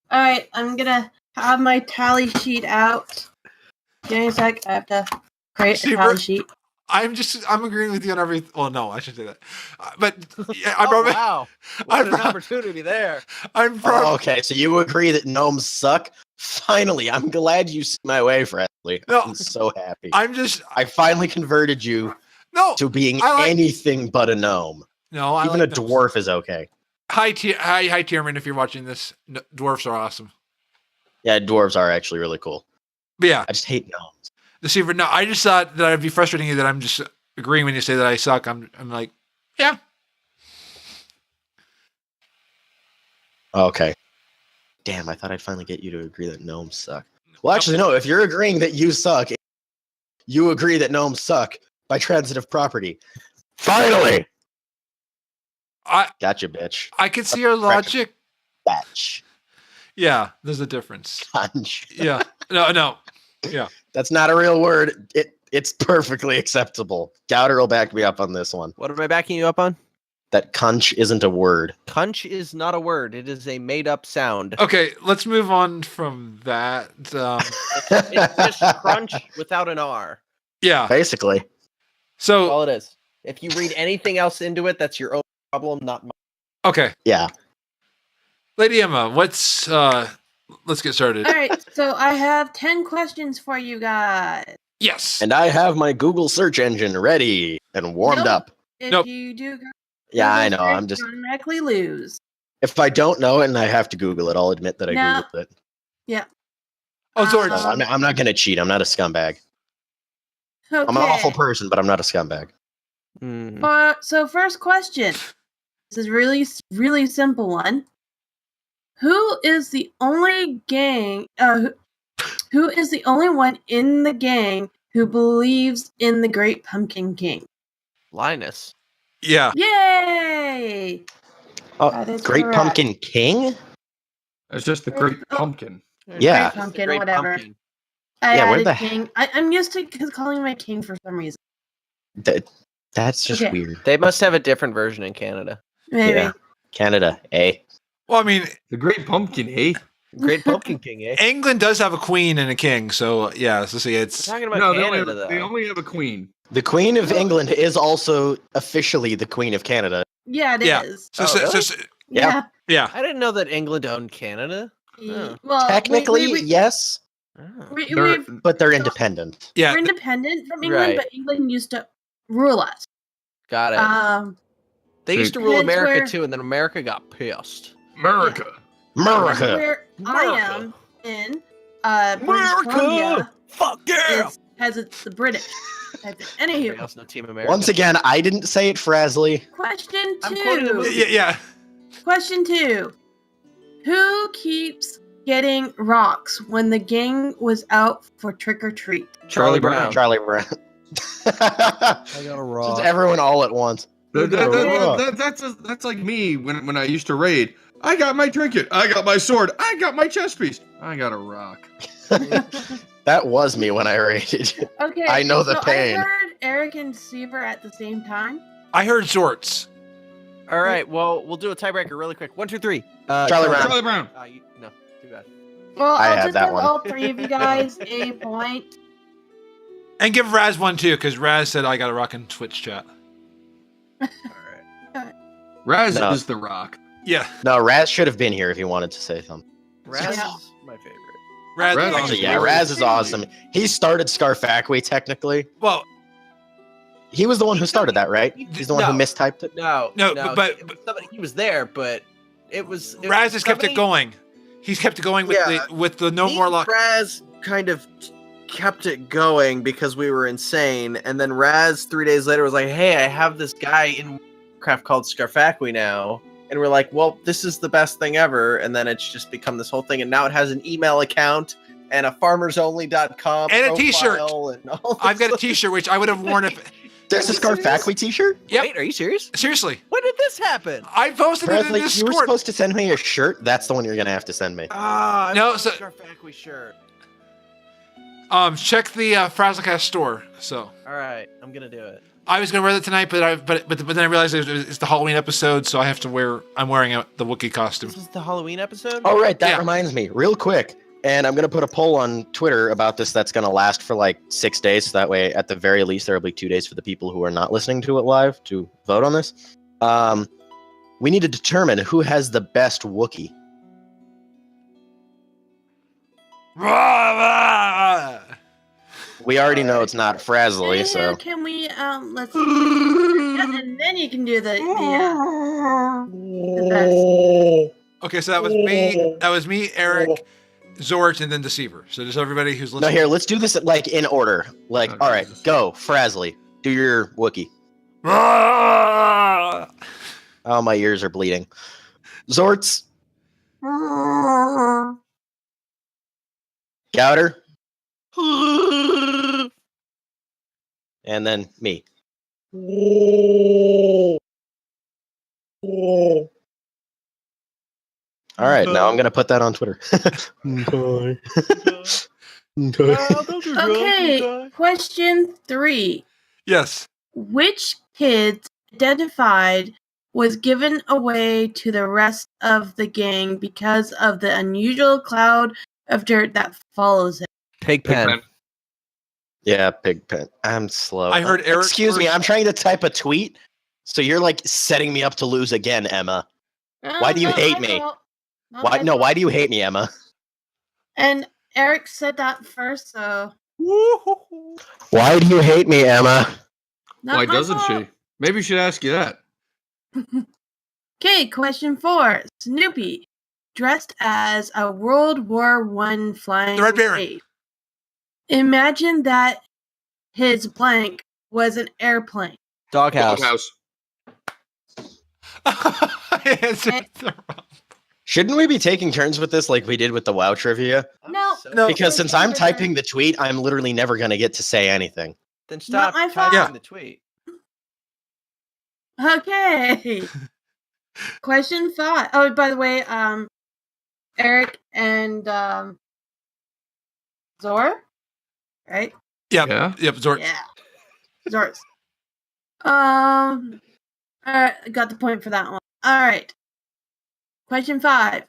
All right, I'm gonna have my tally sheet out. Give me a sec. I have to create See, a tally we're- sheet. I'm agreeing with you on everything. Well, no, I should say that. But yeah, Oh, wow. What I'm an prob- opportunity there. I'm prob- Oh, okay, so you agree that gnomes suck? Finally, I'm glad you see my way, Frazley. No. I'm so happy. I'm just I finally converted you no. to being I like- anything but a gnome. No, I Even like a those. dwarf is okay. Hi, Tierman, if you're watching this. Dwarfs are awesome. Yeah, dwarves are actually really cool. But yeah, I just hate gnomes. Deceiver. No, I just thought that I'd be frustrating you that I'm just agreeing when you say that I suck. I'm like, yeah. Okay. Damn, I thought I'd finally get you to agree that gnomes suck. Well, actually, no. If you're agreeing that you suck, you agree that gnomes suck by transitive property. Finally! Gotcha, bitch. I can see your logic. Batch. Yeah, there's a difference. Punch. Yeah. No. Yeah. That's not a real word. It's perfectly acceptable. Gauder will back me up on this one. What am I backing you up on? That cunch isn't a word. Cunch is not a word. It is a made-up sound. Okay, let's move on from that. It's just crunch without an R. Yeah. Basically. So All it is. If you read anything else into it, that's your own problem, not mine. okay, Yeah. Lady Emma, let's get started. All right, so I have 10 questions for you guys. Yes. And I have my Google search engine ready and warmed Nope. up. If Nope. you do, Yeah, I know. Google I'm search, just. you automatically lose. If I don't know it and I have to Google it, I'll admit that I No. Googled it. Oh, Zords. No, I'm not going to cheat. I'm not a scumbag. Okay. I'm an awful person, but I'm not a scumbag. Mm. So first question. This is really simple one. Who is the only gang? Who is the only one in the gang who believes in the Great Pumpkin King? Linus. Yeah. Yay! Oh, That is Great correct. Pumpkin King? It's just the Great Pumpkin. Yeah. Great Pumpkin, Great whatever. Pumpkin. I Yeah, where added the king. I'm used to calling my king for some reason. That's just Okay. weird. They must have a different version in Canada. Maybe. Yeah. Canada, eh? Well, I mean, The Great Pumpkin, eh? Great Pumpkin King, eh? England does have a queen and a king, so yeah. So see, We're it's talking about No, Canada, they though. only have a queen. The Queen of England is also officially the Queen of Canada. Yeah, it Yeah. is. so, Oh, so, really? so- Yeah. yeah. I didn't know that England owned Canada. Oh. Well, Technically, yes, Oh. They're- but they're independent. Yeah. we're independent from England, Right. but England used to rule us. Got it. They used to rule Hence America where- too, and then America got pissed. America. That's America. where I am in British Columbia Fuck yeah! has it's the British. Anybody Anywho, else know Team America? Once again, I didn't say it, Frazley. question I'm quoting the 2. movie. Yeah. Question 2. Who keeps getting rocks when the gang was out for trick or treat? Charlie Brown. Charlie Brown. I got a rock. Just everyone all at once. That's like me when I used to raid. I got my trinket. I got my sword. I got my chest piece. I got a rock. That was me when I raided. Okay, I know the so pain. I heard Eric and Deceiverr at the same time. I heard Xortz. All right, well, we'll do a tiebreaker really quick. 1, 2, 3. Charlie Brown. Charlie Brown. No, too bad. Well, I I'll had just that give one. all 3 of you guys a point. And give Raz one too, because Raz said I got a rock in Twitch chat. All right. Raz No. is the rock. Yeah. No, Raz should have been here if he wanted to say something. Raz Yeah. is my favorite. Raz. Raz Actually, is yeah, really Raz is crazy. awesome. He started Scarfactory, technically. Well, He was the one who started that, right? He's the one who No. mistyped it. No, No, but- somebody, he was there, but it was Raz has kept it somebody- going. He's kept it going with Yeah. the no Me more and luck. Raz kind of kept it going because we were insane, and then Raz 3 days later was like, "Hey, I have this guy in Warcraft called Scarfactory now," and we're like, "Well, this is the best thing ever," and then it's just become this whole thing, and now it has an email account and a farmersonly.com And a t-shirt. profile and all I've got a this T-shirt which I would have worn if. There's a Scarfactory t-shirt? Yep. Wait, are you serious? Seriously, When did this happen? I posted it in Frazley, you were Discord. supposed to send me a shirt. That's the one you're going to have to send me. Ah, No, no, so- Scarfactory shirt. Check the FrazlCast store. So All right, I'm gonna do it. I was gonna wear that tonight, but then I realized it's the Halloween episode, so I have to wear. I'm wearing the Wookiee costume. This is the Halloween episode. Oh, right. That Yeah. reminds me, real quick. And I'm going to put a poll on Twitter about this that's going to last for like 6 days. So that way, at the very least, there will be 2 days for the people who are not listening to it live to vote on this. We need to determine who has the best Wookiee. We already know it's not Frazley, so. Can we let's and then you can do the best. Okay, so that was me. That was me, Eric, Xortz, and then Deceiverr. So just everybody who's No, listening. here, let's do this like in order. Like, Oh, all right, Jesus. go, Frazley. Do your Wookiee. Oh, my ears are bleeding. Xortz. Gauder. And then me. All right, now I'm going to put that on Twitter. Okay, question 3. Yes. Which kids identified was given away to the rest of the gang because of the unusual cloud of dirt that follows it? Pigpen. Yeah, Pigpen. I'm slow. I heard Eric Excuse me, first. I'm trying to type a tweet. So you're like setting me up to lose again, Emma. Why do you Not hate my me? fault. Not Why? my No, fault. why do you hate me, Emma? And Eric said that first, so Why do you hate me, Emma? not Why my doesn't fault. she? Maybe we should ask you that. Okay, question 4. Snoopy, dressed as a World War I flying The Red Baron. ape. Imagine that his blank was an airplane. Doghouse. Doghouse. I answered the wrong. Shouldn't we be taking turns with this like we did with the WoW trivia? No, No. Because since I'm Different. typing the tweet, I'm literally never going to get to say anything. Then stop my typing fault. the tweet. Okay. Question 5. Oh, by the way, Eric and Zor, right? Yep. Yeah. Yep. Zort. Yeah, Zor's. All right, I got the point for that one. All right. Question 5.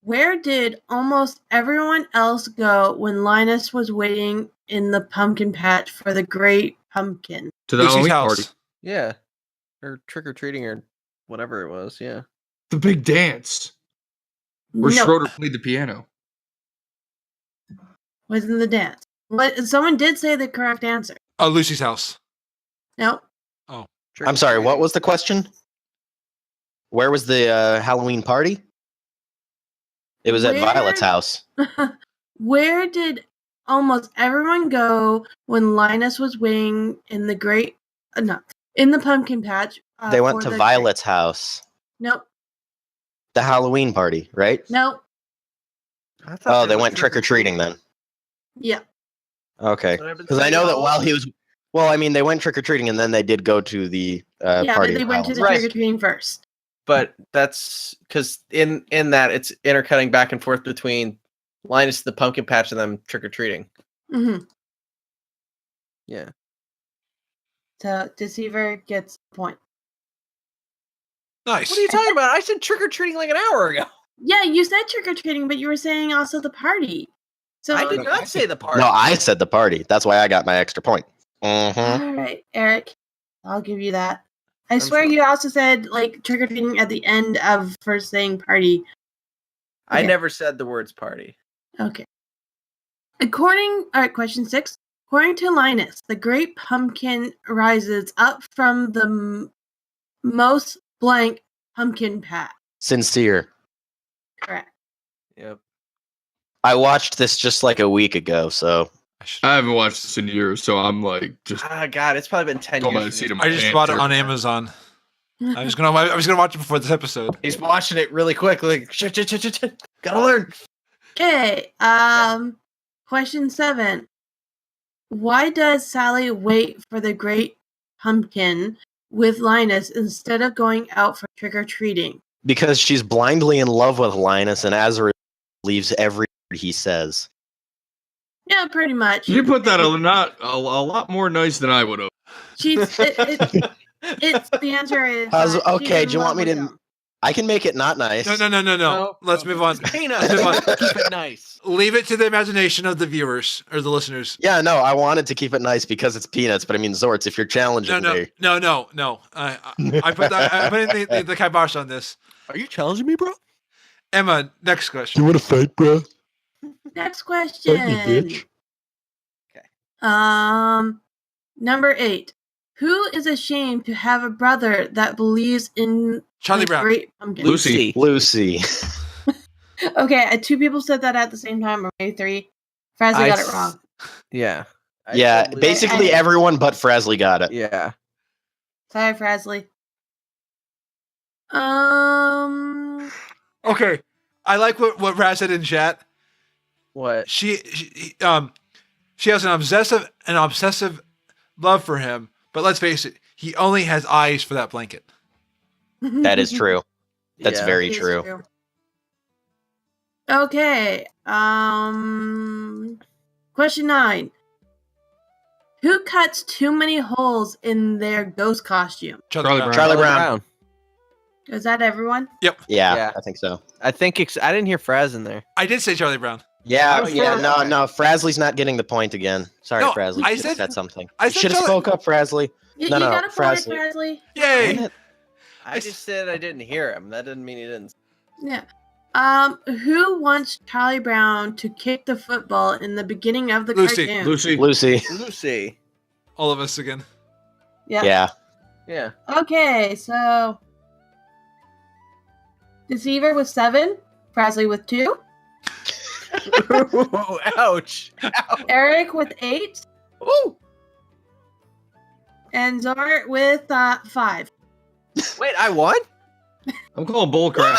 Where did almost everyone else go when Linus was waiting in the pumpkin patch for the Great Pumpkin? To the Lucy's Halloween house. party. Yeah. Or trick or treating or whatever it was. Yeah. The big dance. Where No, Schroeder played the piano. wasn't the dance. But someone did say the correct answer. Oh, Lucy's house. No, Trick I'm or sorry, what treating. was the question? Where was the Halloween party? It was at Where- Violet's house. where did almost everyone go when Linus was waiting in the in the pumpkin patch? They went for to the Violet's house. Nope, The Halloween party, right? nope. I thought Oh, they went trick-or-treating then. Yeah, Okay. But I've been Because I saying know that all while along. he was... Well, I mean, they went trick-or-treating and then they did go to the yeah, but party. they at went to the Violet's. trick or treating first. But that's because in that it's intercutting back and forth between Linus the pumpkin patch and them trick or treating. Mm-hmm. Yeah. So Deceiver gets a point. Nice. What are you talking about? I said trick or treating like an hour ago. Yeah, you said trick or treating, but you were saying also the party. So I did not say the party. No, I said the party. That's why I got my extra point. Mm-hmm. all right, Eric, I'll give you that. I I'm swear sorry. you also said like trick or treating at the end of first saying party. I Okay. never said the words party. Okay. Question 6. According to Linus, the Great Pumpkin rises up from the most blank pumpkin patch. Sincere. Correct. Yep. I watched this just like a week ago, so... I haven't watched this in years, so I'm like just Ah, God, it's probably been 10 Got my years. seat in I just bought it on Amazon. I was gonna watch it before this episode. He's watching it really quick. Like, shit. Gotta learn. Okay. Question 7. Why does Sally wait for the Great Pumpkin with Linus instead of going out for trick or treating? Because she's blindly in love with Linus, and as a result, believes every word he says. Yeah, pretty much. You put that a lot more nice than I would have. It's the answer is. How's- she's okay, in do you want love me with to- him. I can make it not nice. No. Let's move on. Peanuts. Move on. Keep it nice. Leave it to the imagination of the viewers or the listeners. Yeah, no, I wanted to keep it nice because it's peanuts, but I mean, Zortz, if you're challenging me... No. I put in the kibosh on this. Are you challenging me, bro? Emma, next question. want to fight, bro? Next question. Number 8. Who is ashamed to have a brother that believes in Charlie the Brown. Great Pumpkin? Lucy. Lucy. Okay, 2 people said that at the same time, or maybe 3. Frazley got it wrong. Yeah. I Yeah, totally- basically everyone but Frazley got it. Yeah. Sorry, Frazley. Okay, I like what Raz said in chat. What? She has an obsessive love for him, but let's face it, he only has eyes for that blanket. That is true. That's Yeah. very It is true. Okay. Question 9. Who cuts too many holes in their ghost costume? Charlie Brown. Charlie Brown. Is that everyone? Yeah, Yeah. I think so. I think I didn't hear Fraz in there. I did say Charlie Brown. Yeah, Oh, yeah, yeah, okay. no, Frazley's not getting the point again. Sorry, No, Frazley. I You should have said- said something. I You said should have Charlie- spoke up, Frazley. You No, got a point, Frazley. Frazley. Yay! I just said I didn't hear him. That didn't mean he didn't. Yeah. Who wants Charlie Brown to kick the football in the beginning of the Lucy. cartoon? Lucy. Lucy. Lucy. All of us again. Yeah. Yeah. Yeah. Okay, so Deceiver with 7, Frazley with 2, Ouch. Eric with 8, Ooh. and Zart with 5. Wait, I won? I'm calling bullcrap.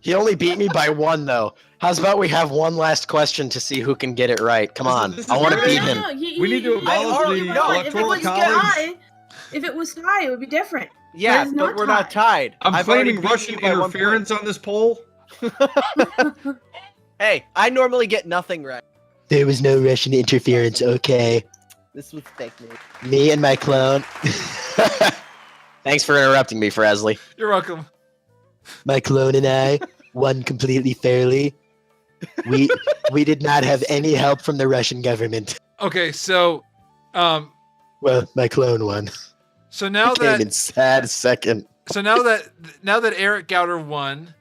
He only beat me by 1, though. How's about we have one last question to see who can get it right? Come on. This is I want to very- beat him. We need to abolish the electoral college. If it was high, it would be different. Yeah, it's but not we're not tied. I'm I've already claiming beat Russian you by 1 interference on this poll. point. Hey, I normally get nothing right. There was no Russian interference, okay. This was fake news. Me and my clone. Thanks for interrupting me, Frazley. You're welcome. My clone and I won completely fairly. We did not have any help from the Russian government. Okay, so, Well, my clone won. so now Came in that sad second. now that Eric Gauder won,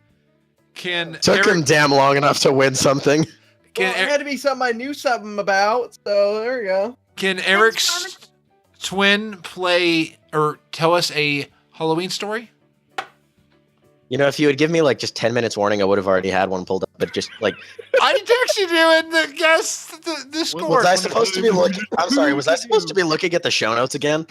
can Took him Eric, damn long enough to win something. can, Well, it had to be something I knew something about, so there you go. can Eric's twin play or tell us a Halloween story? You know, if you would give me like just 10 minutes warning, I would have already had one pulled up. But just like, I texted you and the guess the score. was I supposed to be looking? I'm sorry. Was I supposed to be looking at the show notes again?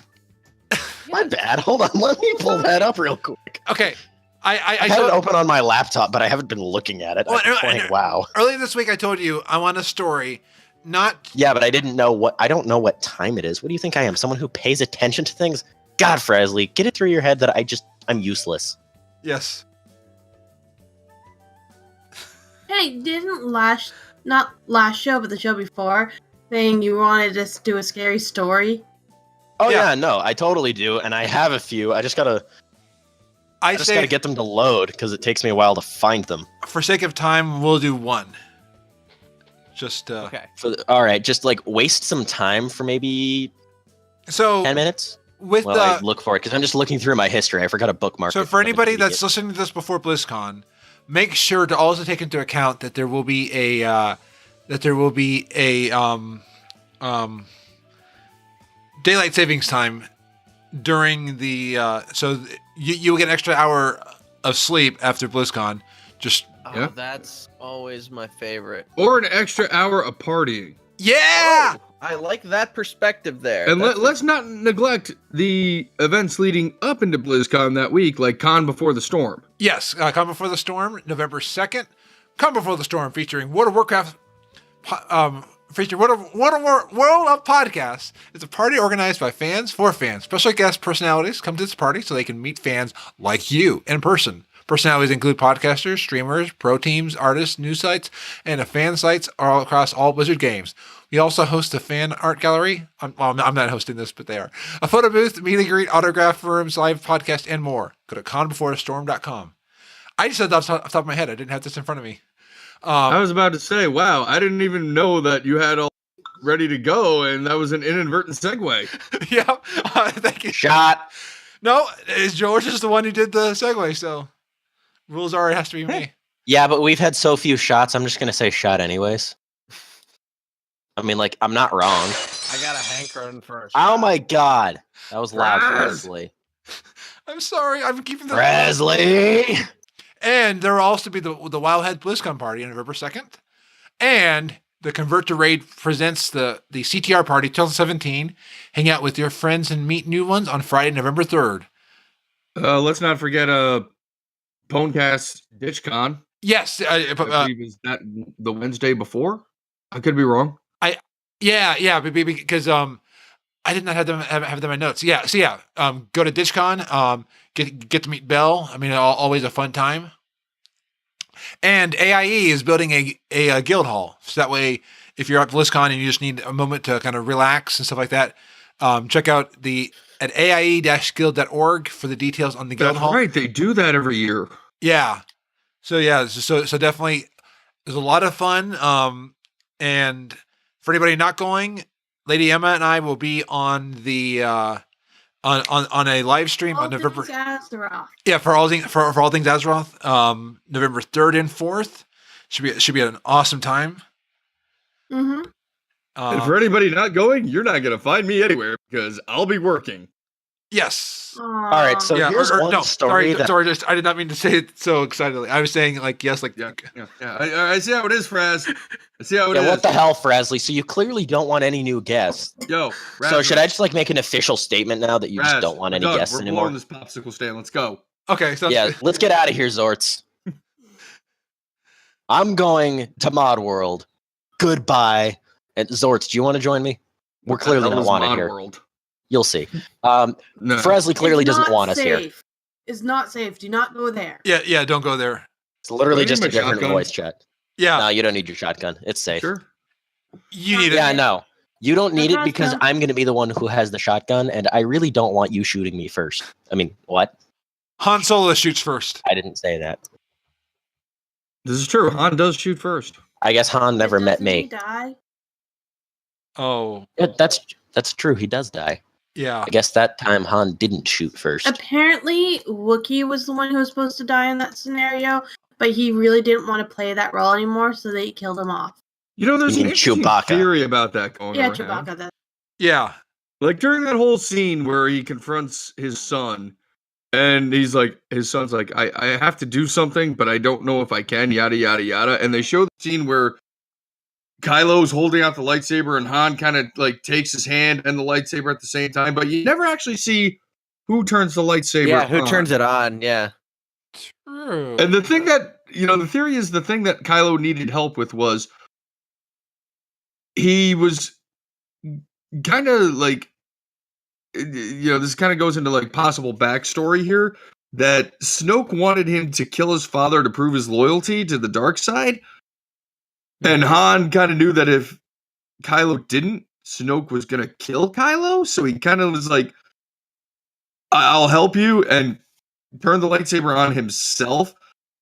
My bad. Hold on. Let me pull that up real quick. Okay, I I had it told, open on my laptop, but I haven't been looking at it. Well, I'm playing WoW. earlier this week I told you I want a story, not Yeah, but I didn't know what. I don't know what time it is. What do you think I am? Someone who pays attention to things? God, Frazley, get it through your head that I'm useless. yes. Hey, didn't not last show, but the show before, saying you wanted us to do a scary story? Oh Yeah. yeah, no, I totally do, and I have a few. I just gotta I gotta say get them to load because it takes me a while to find them. for sake of time we'll do one. Just Okay. All right, just like waste some time for maybe so 10 minutes. with Well, I the look for it because I'm just looking through my history. I forgot a bookmark. so it, for but it's anybody that's idiot. listening to this before BlizzCon, make sure to also take into account that there will be a daylight savings time during the so you will get an extra hour of sleep after BlizzCon. Just Oh, Yeah. that's always my favorite. Or an extra hour of partying. yeah. Oh, I like that perspective there. And That's- let's not neglect the events leading up into BlizzCon that week, like Con Before the Storm. Yes, Come Before the Storm, November 2nd. Come Before the Storm, featuring World of Warcraft, featuring World of Podcasts. It's a party organized by fans for fans. Special guest personalities come to this party so they can meet fans like you in person. Personalities include podcasters, streamers, pro teams, artists, news sites, and fan sites all across all Blizzard games. We also host a fan art gallery. I'm not hosting this, but they are. A photo booth, meet and greet, autograph rooms, live podcast, and more. Go to conbeforestorm.com. I just said that off the top of my head. I didn't have this in front of me. I was about to say, wow, I didn't even know that you had all ready to go, and that was an inadvertent segue. Yeah, thank you. shot. No, George is the one who did the segue, so rules are it has to be me. Yeah, but we've had so few shots. I'm just gonna say shot anyways. I mean, like, I'm not wrong. I got a hankering for a Oh shot. my god, that was loud, Fraz. Frazley. I'm sorry, I'm keeping the. Frazley. And there will also be the Wildhead BlizzCon party on November 2nd. And the Convert to Raid presents the CTR party 2017. Hang out with your friends and meet new ones on Friday, November 3rd. Let's not forget Ponecast DitchCon. Yes. I believe is that the Wednesday before? I could be wrong. Yeah, because I did not have them in my notes. Yeah, so yeah, go to DitchCon, get to meet Belle. I mean, always a fun time. And AIE is building a guild hall, so that way, if you're at BlizzCon and you just need a moment to kind of relax and stuff like that, check out at AIE-guild.org for the details on the guild That's hall. right, they do that every year. Yeah. So definitely, there's a lot of fun. And for anybody not going, Lady Emma and I will be on the on a live stream on November. Azeroth. Yeah, for all things Azeroth, November 3rd and 4th should be an awesome time. Mm-hmm. And for anybody not going, you're not going to find me anywhere because I'll be working. Yes. All right, so here's one story that sorry, I did not mean to say it so excitedly. I was saying like yes, like Yeah. I see how it is, Fraz. I see how it is. yeah, what the hell, Frazley? So you clearly don't want any new guests. Yo, So should I just like make an official statement now that you just don't want any guests we're anymore? blowing this popsicle stand. Let's go. Okay, so Yeah, let's get out of here, Xortz. I'm going to Mod World. Goodbye. And Xortz, do you want to join me? We're clearly not wanted here. World? You'll see. No. Frazley clearly It's doesn't not want us here. safe. It's not safe. Do not go there. Yeah, don't go there. It's literally Do I just a need my different shotgun? voice chat. Yeah, No, you don't need your shotgun. It's safe. Sure. you need it. Yeah, no. You don't need it Okay, because so- I'm going to be the one who has the shotgun, and I really don't want you shooting me first. I mean, what? Han Solo shoots first. I didn't say that. This is true. Han does shoot first. I guess Han never met Doesn't he me. die? Oh, Yeah, that's true. He does die. yeah. I guess that time Han didn't shoot first. Apparently, Wookiee was the one who was supposed to die in that scenario, but he really didn't want to play that role anymore, so they killed him off. You know, there's You an mean interesting Chewbacca. theory about that going Yeah, around. Chewbacca. That Yeah. Like during that whole scene where he confronts his son, and he's like, his son's like, I have to do something, but I don't know if I can, yada, yada, yada. And they show the scene where Kylo's holding out the lightsaber and Han kind of like takes his hand and the lightsaber at the same time, but you never actually see who turns the lightsaber Yeah, who on. turns it on? Yeah. True. And the thing that, the theory is the thing that Kylo needed help with was he was kind of like, this kind of goes into like possible backstory here that Snoke wanted him to kill his father to prove his loyalty to the dark side. And Han kind of knew that if Kylo didn't, Snoke was going to kill Kylo. So he kind of was like, I'll help you, and turned the lightsaber on himself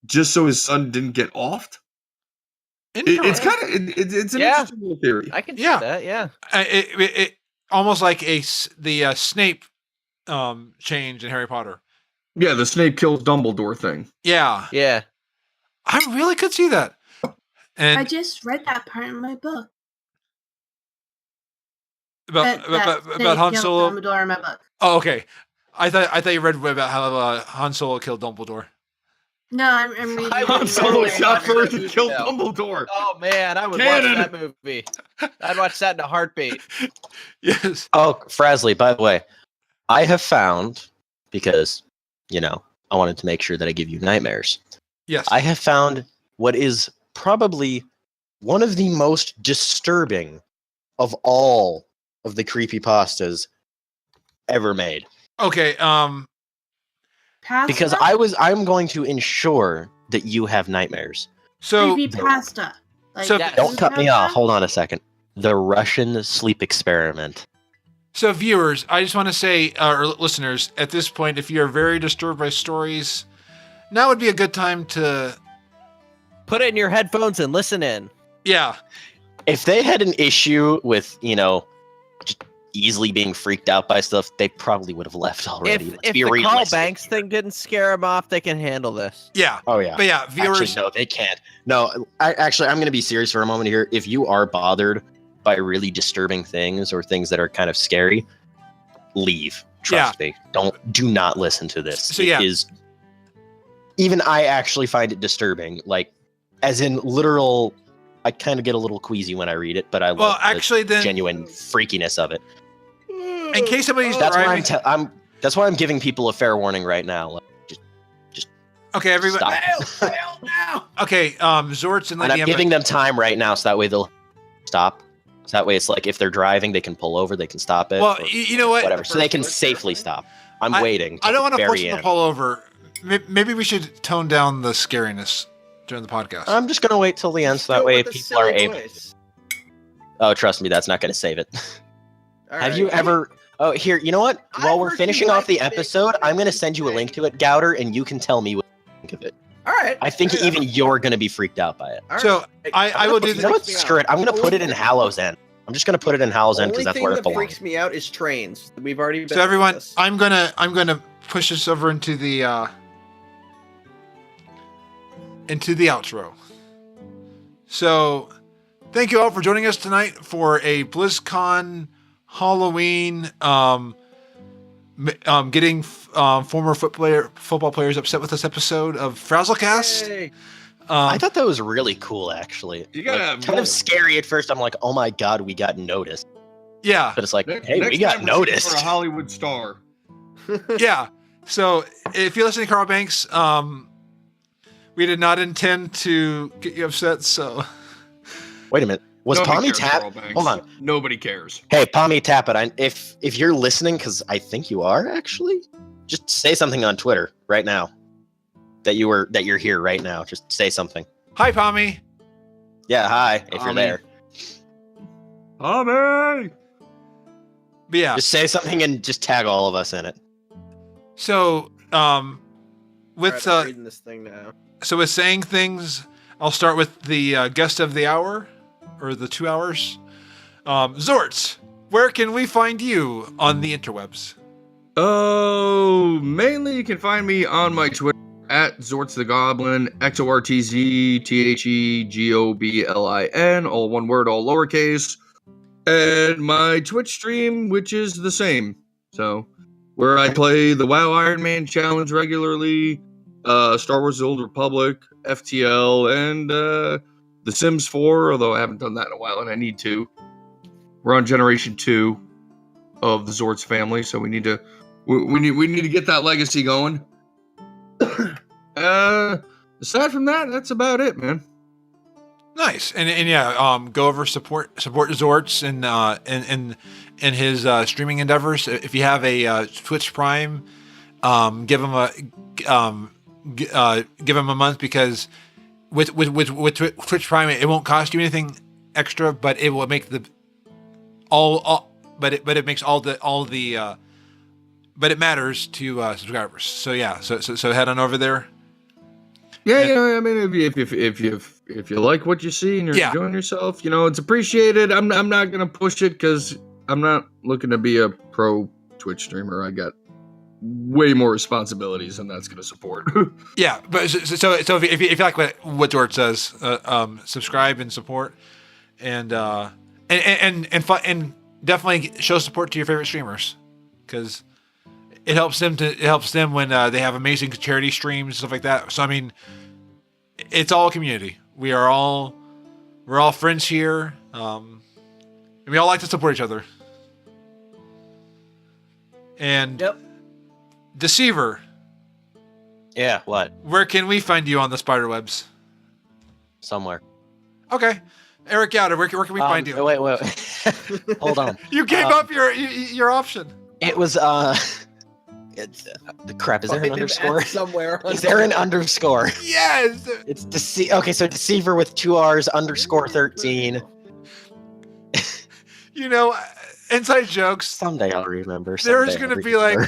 just so his son didn't get offed. It's kind of it's an Yeah. interesting little theory. I can see Yeah. that. Yeah. It almost like the Snape change in Harry Potter. Yeah, the Snape kills Dumbledore thing. Yeah, Yeah. I really could see that. And I just read that part in my book. about That about Han killed Solo. Dumbledore in my book. Oh, okay. I thought you read about how Han Solo killed Dumbledore. No, I'm reading. I Han would Solo totally shot watch first that and killed movie now. Dumbledore. Oh man, I would Canon. watch that movie. I'd watch that in a heartbeat. Yes. Oh, Frazley, by the way, I have found, because, I wanted to make sure that I give you nightmares. Yes. I have found what is probably one of the most disturbing of all of the creepypastas ever made. Okay. Pasta? Because I'm going to ensure that you have nightmares. So Creepy pasta. Like, So- Yeah, Don't cut me pasta? off. Hold on a second. The Russian sleep experiment. So, viewers, I just want to say, or listeners, at this point, if you're very disturbed by stories, now would be a good time to, Put it in your headphones and listen in. yeah, If they had an issue with, just easily being freaked out by stuff, they probably would have left already. Let's If be the Carl realistic. Banks thing didn't scare them off, they can handle this. yeah. Oh, yeah. But yeah, viewers, Actually, no, they can't. No, I'm going to be serious for a moment here. If you are bothered by really disturbing things or things that are kind of scary, leave. Trust me. Do not listen to this. So, It yeah. is, even I actually find it disturbing. Like, as in literal, I kind of get a little queasy when I read it, but I well, love actually, the then, genuine freakiness of it. in case somebody's That's why driving, that's why I'm giving people a fair warning right now. Like, okay, everybody, stop. okay, Xortz and And Lady I'm Emma, giving them time right now, so that way they'll stop. So that way, it's like if they're driving, they can pull over, they can stop it. well, or you know what? whatever, so they can safely stop. I'm waiting. I don't want to very force them to end. pull over. Maybe we should tone down the scariness during the podcast. I'm just gonna wait till the end, so that Still way with the people are silly able. voice. Oh, trust me, that's not gonna save it. All Have right. you ever? Oh, here. You know what? While I've we're heard finishing you off the like it. episode, I'm gonna send you a link to it, Gauder, and you can tell me what you think of it. All right. I think Fair even enough. you're gonna be freaked out by it. All So, right. I will do You know what? Screw it. I'm gonna put it in Hallows End. I'm just gonna put it in Hallows End because Only that's thing where it that belongs. freaks me out is trains. We've already been So everyone, through this. I'm gonna push this over into the outro. So, thank you all for joining us tonight for a BlizzCon Halloween. Getting former football players upset with this episode of FrazlCast. Yay. I thought that was really cool, actually. You gotta Like, kind of scary at first. I'm like, oh my god, we got noticed. Yeah, But it's like, Next- hey, next we got time we're looking noticed. for a Hollywood star. yeah. So if you're listening to Carl Banks, We did not intend to get you upset, so... Wait a minute. Was Nobody Pommy cares, Tap? Carl Banks. Hold on. Nobody cares. Hey, Pommy Tappet, if you're listening, because I think you are actually, just say something on Twitter right now. That you're here right now. Just say something. Hi, Pommy. Yeah, hi, if you're Pommy. there. Pommy! But yeah, Just say something and just tag all of us in it. so, with, Alright, I'm reading this thing now. so with saying things, I'll start with the guest of the hour, or the 2 hours. Xortz, where can we find you on the interwebs? Oh, mainly you can find me on my Twitter at Xortz the Goblin, XORTZTHEGOBLIN, all one word, all lowercase. And my Twitch stream, which is the same. So, where I play the WoW Iron Man Challenge regularly, Star Wars The Old Republic, FTL, and The Sims 4, although I haven't done that in a while and I need to. We're on Generation 2 of the Xortz family, so we need to get that legacy going. Aside from that, that's about it, man. Nice, and yeah, go over support Xortz in his streaming endeavors. If you have a Twitch Prime, give him a month, because with Twitch Prime it won't cost you anything extra, but it will make it matters to subscribers. So yeah, so head on over there. Yeah, I mean, if you like what you see and you're enjoying yourself, it's appreciated. I'm not gonna push it because I'm not looking to be a pro Twitch streamer. I got way more responsibilities than that's gonna support. Yeah, but so if you like what George says, subscribe and support, and definitely show support to your favorite streamers, because it helps them when they have amazing charity streams and stuff like that. So I mean, it's all a community. We're all friends here, and we all like to support each other. And Deceiverr, Yeah, what? where can we find you on the spiderwebs? Somewhere. Okay, Eric Gauder, where can we find you? Wait. Hold on. You gave up your option. It was it's the crap. Is there an underscore? Somewhere. Is there an underscore? Yes. It's Okay, so Deceiverr with 2 R's _13. Inside jokes. Someday I'll remember. There's gonna be like,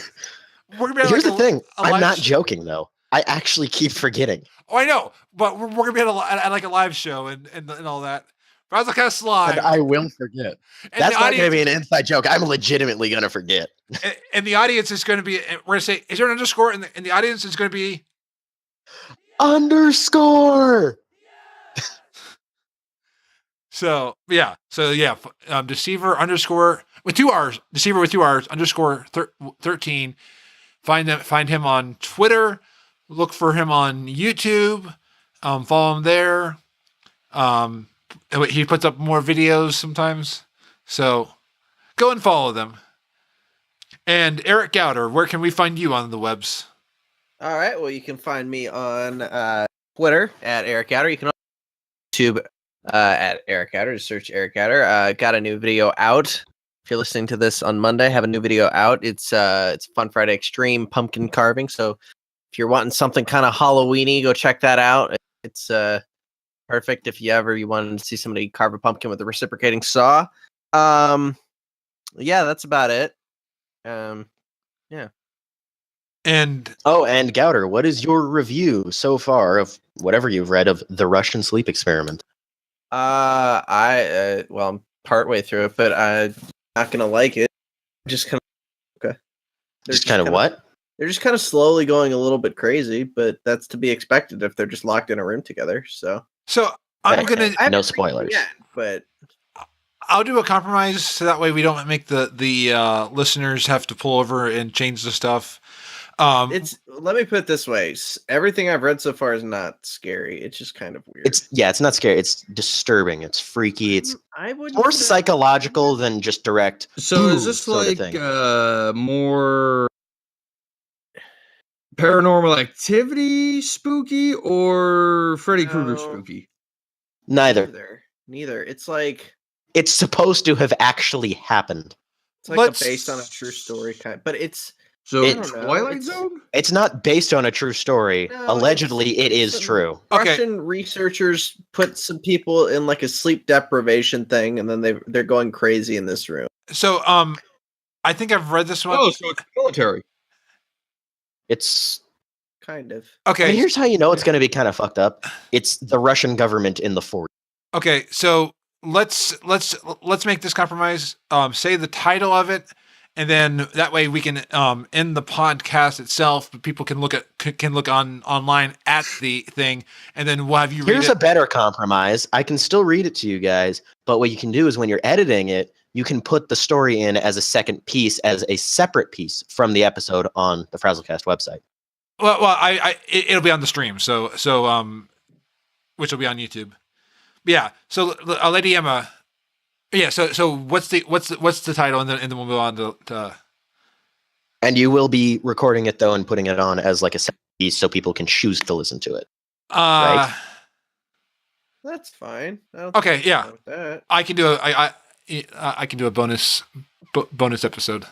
we're gonna be Here's the thing. I'm live not joking though. I actually keep forgetting. Oh, I know, but we're gonna be at a live show and all that. FrazlCast live. And I will forget. And That's the not going to audience, be an inside joke. I'm legitimately going to forget. and the audience is going to be. We're going to say, is there an underscore? And the audience is going to be underscore. So yeah. Deceiverr underscore with 2 R's. Deceiverr with 2 R's _13. Find him on Twitter. Look for him on YouTube. Follow him there. He puts up more videos sometimes, so go and follow them. And Eric Gauder, where can we find you on the webs? All right. Well, you can find me on Twitter at Eric Gauder. You can also YouTube at Eric Gauder. Just search Eric Gauder. Got a new video out. If you're listening to this on Monday, I have a new video out. It's Fun Friday Extreme pumpkin carving. So if you're wanting something kind of Halloweeny, go check that out. It's perfect if you wanted to see somebody carve a pumpkin with a reciprocating saw. Yeah, that's about it. Yeah. And Gauder, what is your review so far of whatever you've read of the Russian sleep experiment? I'm partway through it, but I'm not gonna like it. Just kind of okay. What? They're just kind of slowly going a little bit crazy, but that's to be expected if they're just locked in a room together. So I'm gonna no spoilers. Yeah, but I'll do a compromise so that way we don't make the listeners have to pull over and change the stuff. Let me put it this way: everything I've read so far is not scary. It's just kind of weird. It's not scary. It's disturbing. It's freaky. It's more say psychological than just direct. So is this like thing. more Paranormal Activity spooky or Freddy Krueger No. spooky? Neither. Neither. It's like It's supposed to have actually happened. based on a true story kind, but it's So I don't know, Twilight it's- Zone? It's not based on a true story. No, Allegedly, it is some true. Okay. Russian researchers put some people in like a sleep deprivation thing, and then they're going crazy in this room. So, I think I've read this one. Oh, so it's military. It's Kind of. Okay. I mean, here's how you know it's going to be kind of fucked up. It's the Russian government in the 40s. Okay, so let's make this compromise. Say the title of it, and then that way we can end the podcast itself. But people can look online at the thing, and then we'll have you read Here's it. a better compromise. I can still read it to you guys, but what you can do is when you're editing it, you can put the story in as a second piece, as a separate piece from the episode on the FrazlCast website. Well, it'll be on the stream, so which will be on YouTube. Yeah. So, Lady Emma. Yeah. So what's the title, and then we'll move on to. And you will be recording it though and putting it on as like a separate piece so people can choose to listen to it. Right? That's fine. I don't Okay. think Yeah. wrong with that. I can do I can do a bonus episode.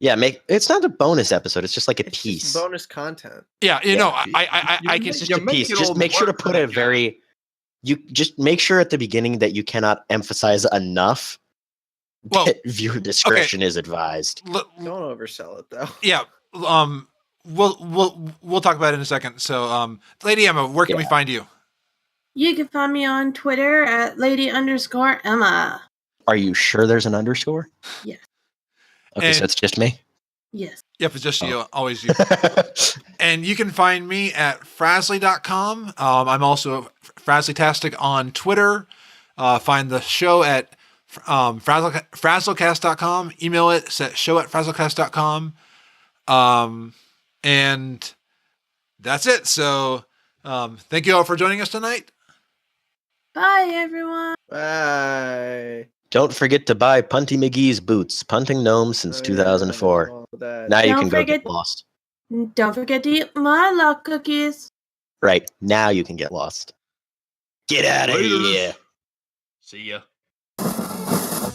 Yeah, it's not a bonus episode. It's just like a It's piece. just bonus content. Yeah. You Yeah. know, I can. You It's just You're a piece. making Just all make the sure to work put for a that very. You just make sure at the beginning that you cannot emphasize enough. Well, that viewer discretion is advised. L- Don't oversell it though. yeah. We'll talk about it in a second. So, Lady Emma, where can we Yeah. find you? You can find me on Twitter at lady_Emma. Are you sure there's an underscore? Yes. Okay, so And- it's just me. Yes. Yep, it's just Oh. you, always you. And you can find me at Frazley.com. I'm also Frazlytastic on Twitter. Find the show at FrazlCast.com. Email it, show@FrazlCast.com. And that's it. So thank you all for joining us tonight. Bye, everyone. Bye. Don't forget to buy Punty McGee's boots. Punting gnomes since Oh, yeah, 2004. all that. Now you Don't can go forget- get lost. Don't forget to eat Murloc cookies. Right, now you can get lost. Get out of Later. here. See ya.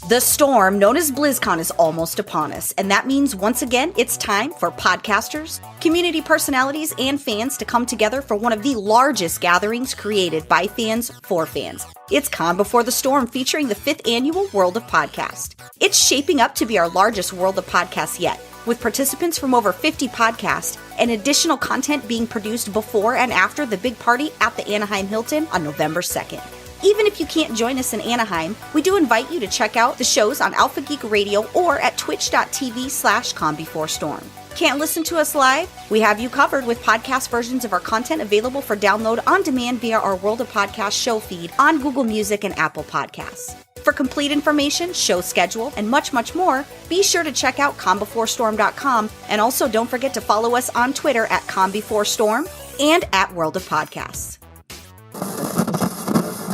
The storm known as BlizzCon is almost upon us, and that means once again it's time for podcasters, community personalities, and fans to come together for one of the largest gatherings created by fans for fans. It's Con Before the Storm, featuring the 5th annual World of Podcast. It's shaping up to be our largest World of Podcasts yet, with participants from over 50 podcasts and additional content being produced before and after the big party at the Anaheim Hilton on November 2nd. Even if you can't join us in Anaheim, we do invite you to check out the shows on Alpha Geek Radio or at twitch.tv/ConBeforeStorm. Can't listen to us live? We have you covered with podcast versions of our content available for download on demand via our World of Podcast show feed on Google Music and Apple Podcasts. For complete information, show schedule, and much, much more, be sure to check out ConBeforeStorm.com, and also don't forget to follow us on Twitter at ConBeforeStorm and at World of Podcasts.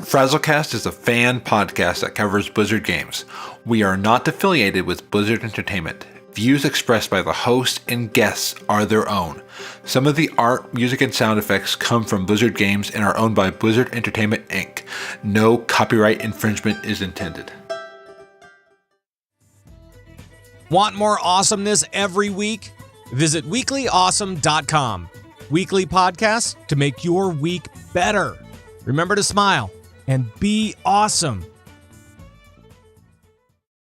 FrazlCast is a fan podcast that covers Blizzard games. We are not affiliated with Blizzard Entertainment. Views expressed by the host and guests are their own. Some of the art, music, and sound effects come from Blizzard games and are owned by Blizzard Entertainment, Inc. No copyright infringement is intended. Want more awesomeness every week? Visit weeklyawesome.com. Weekly podcasts to make your week better. Remember to smile and be awesome.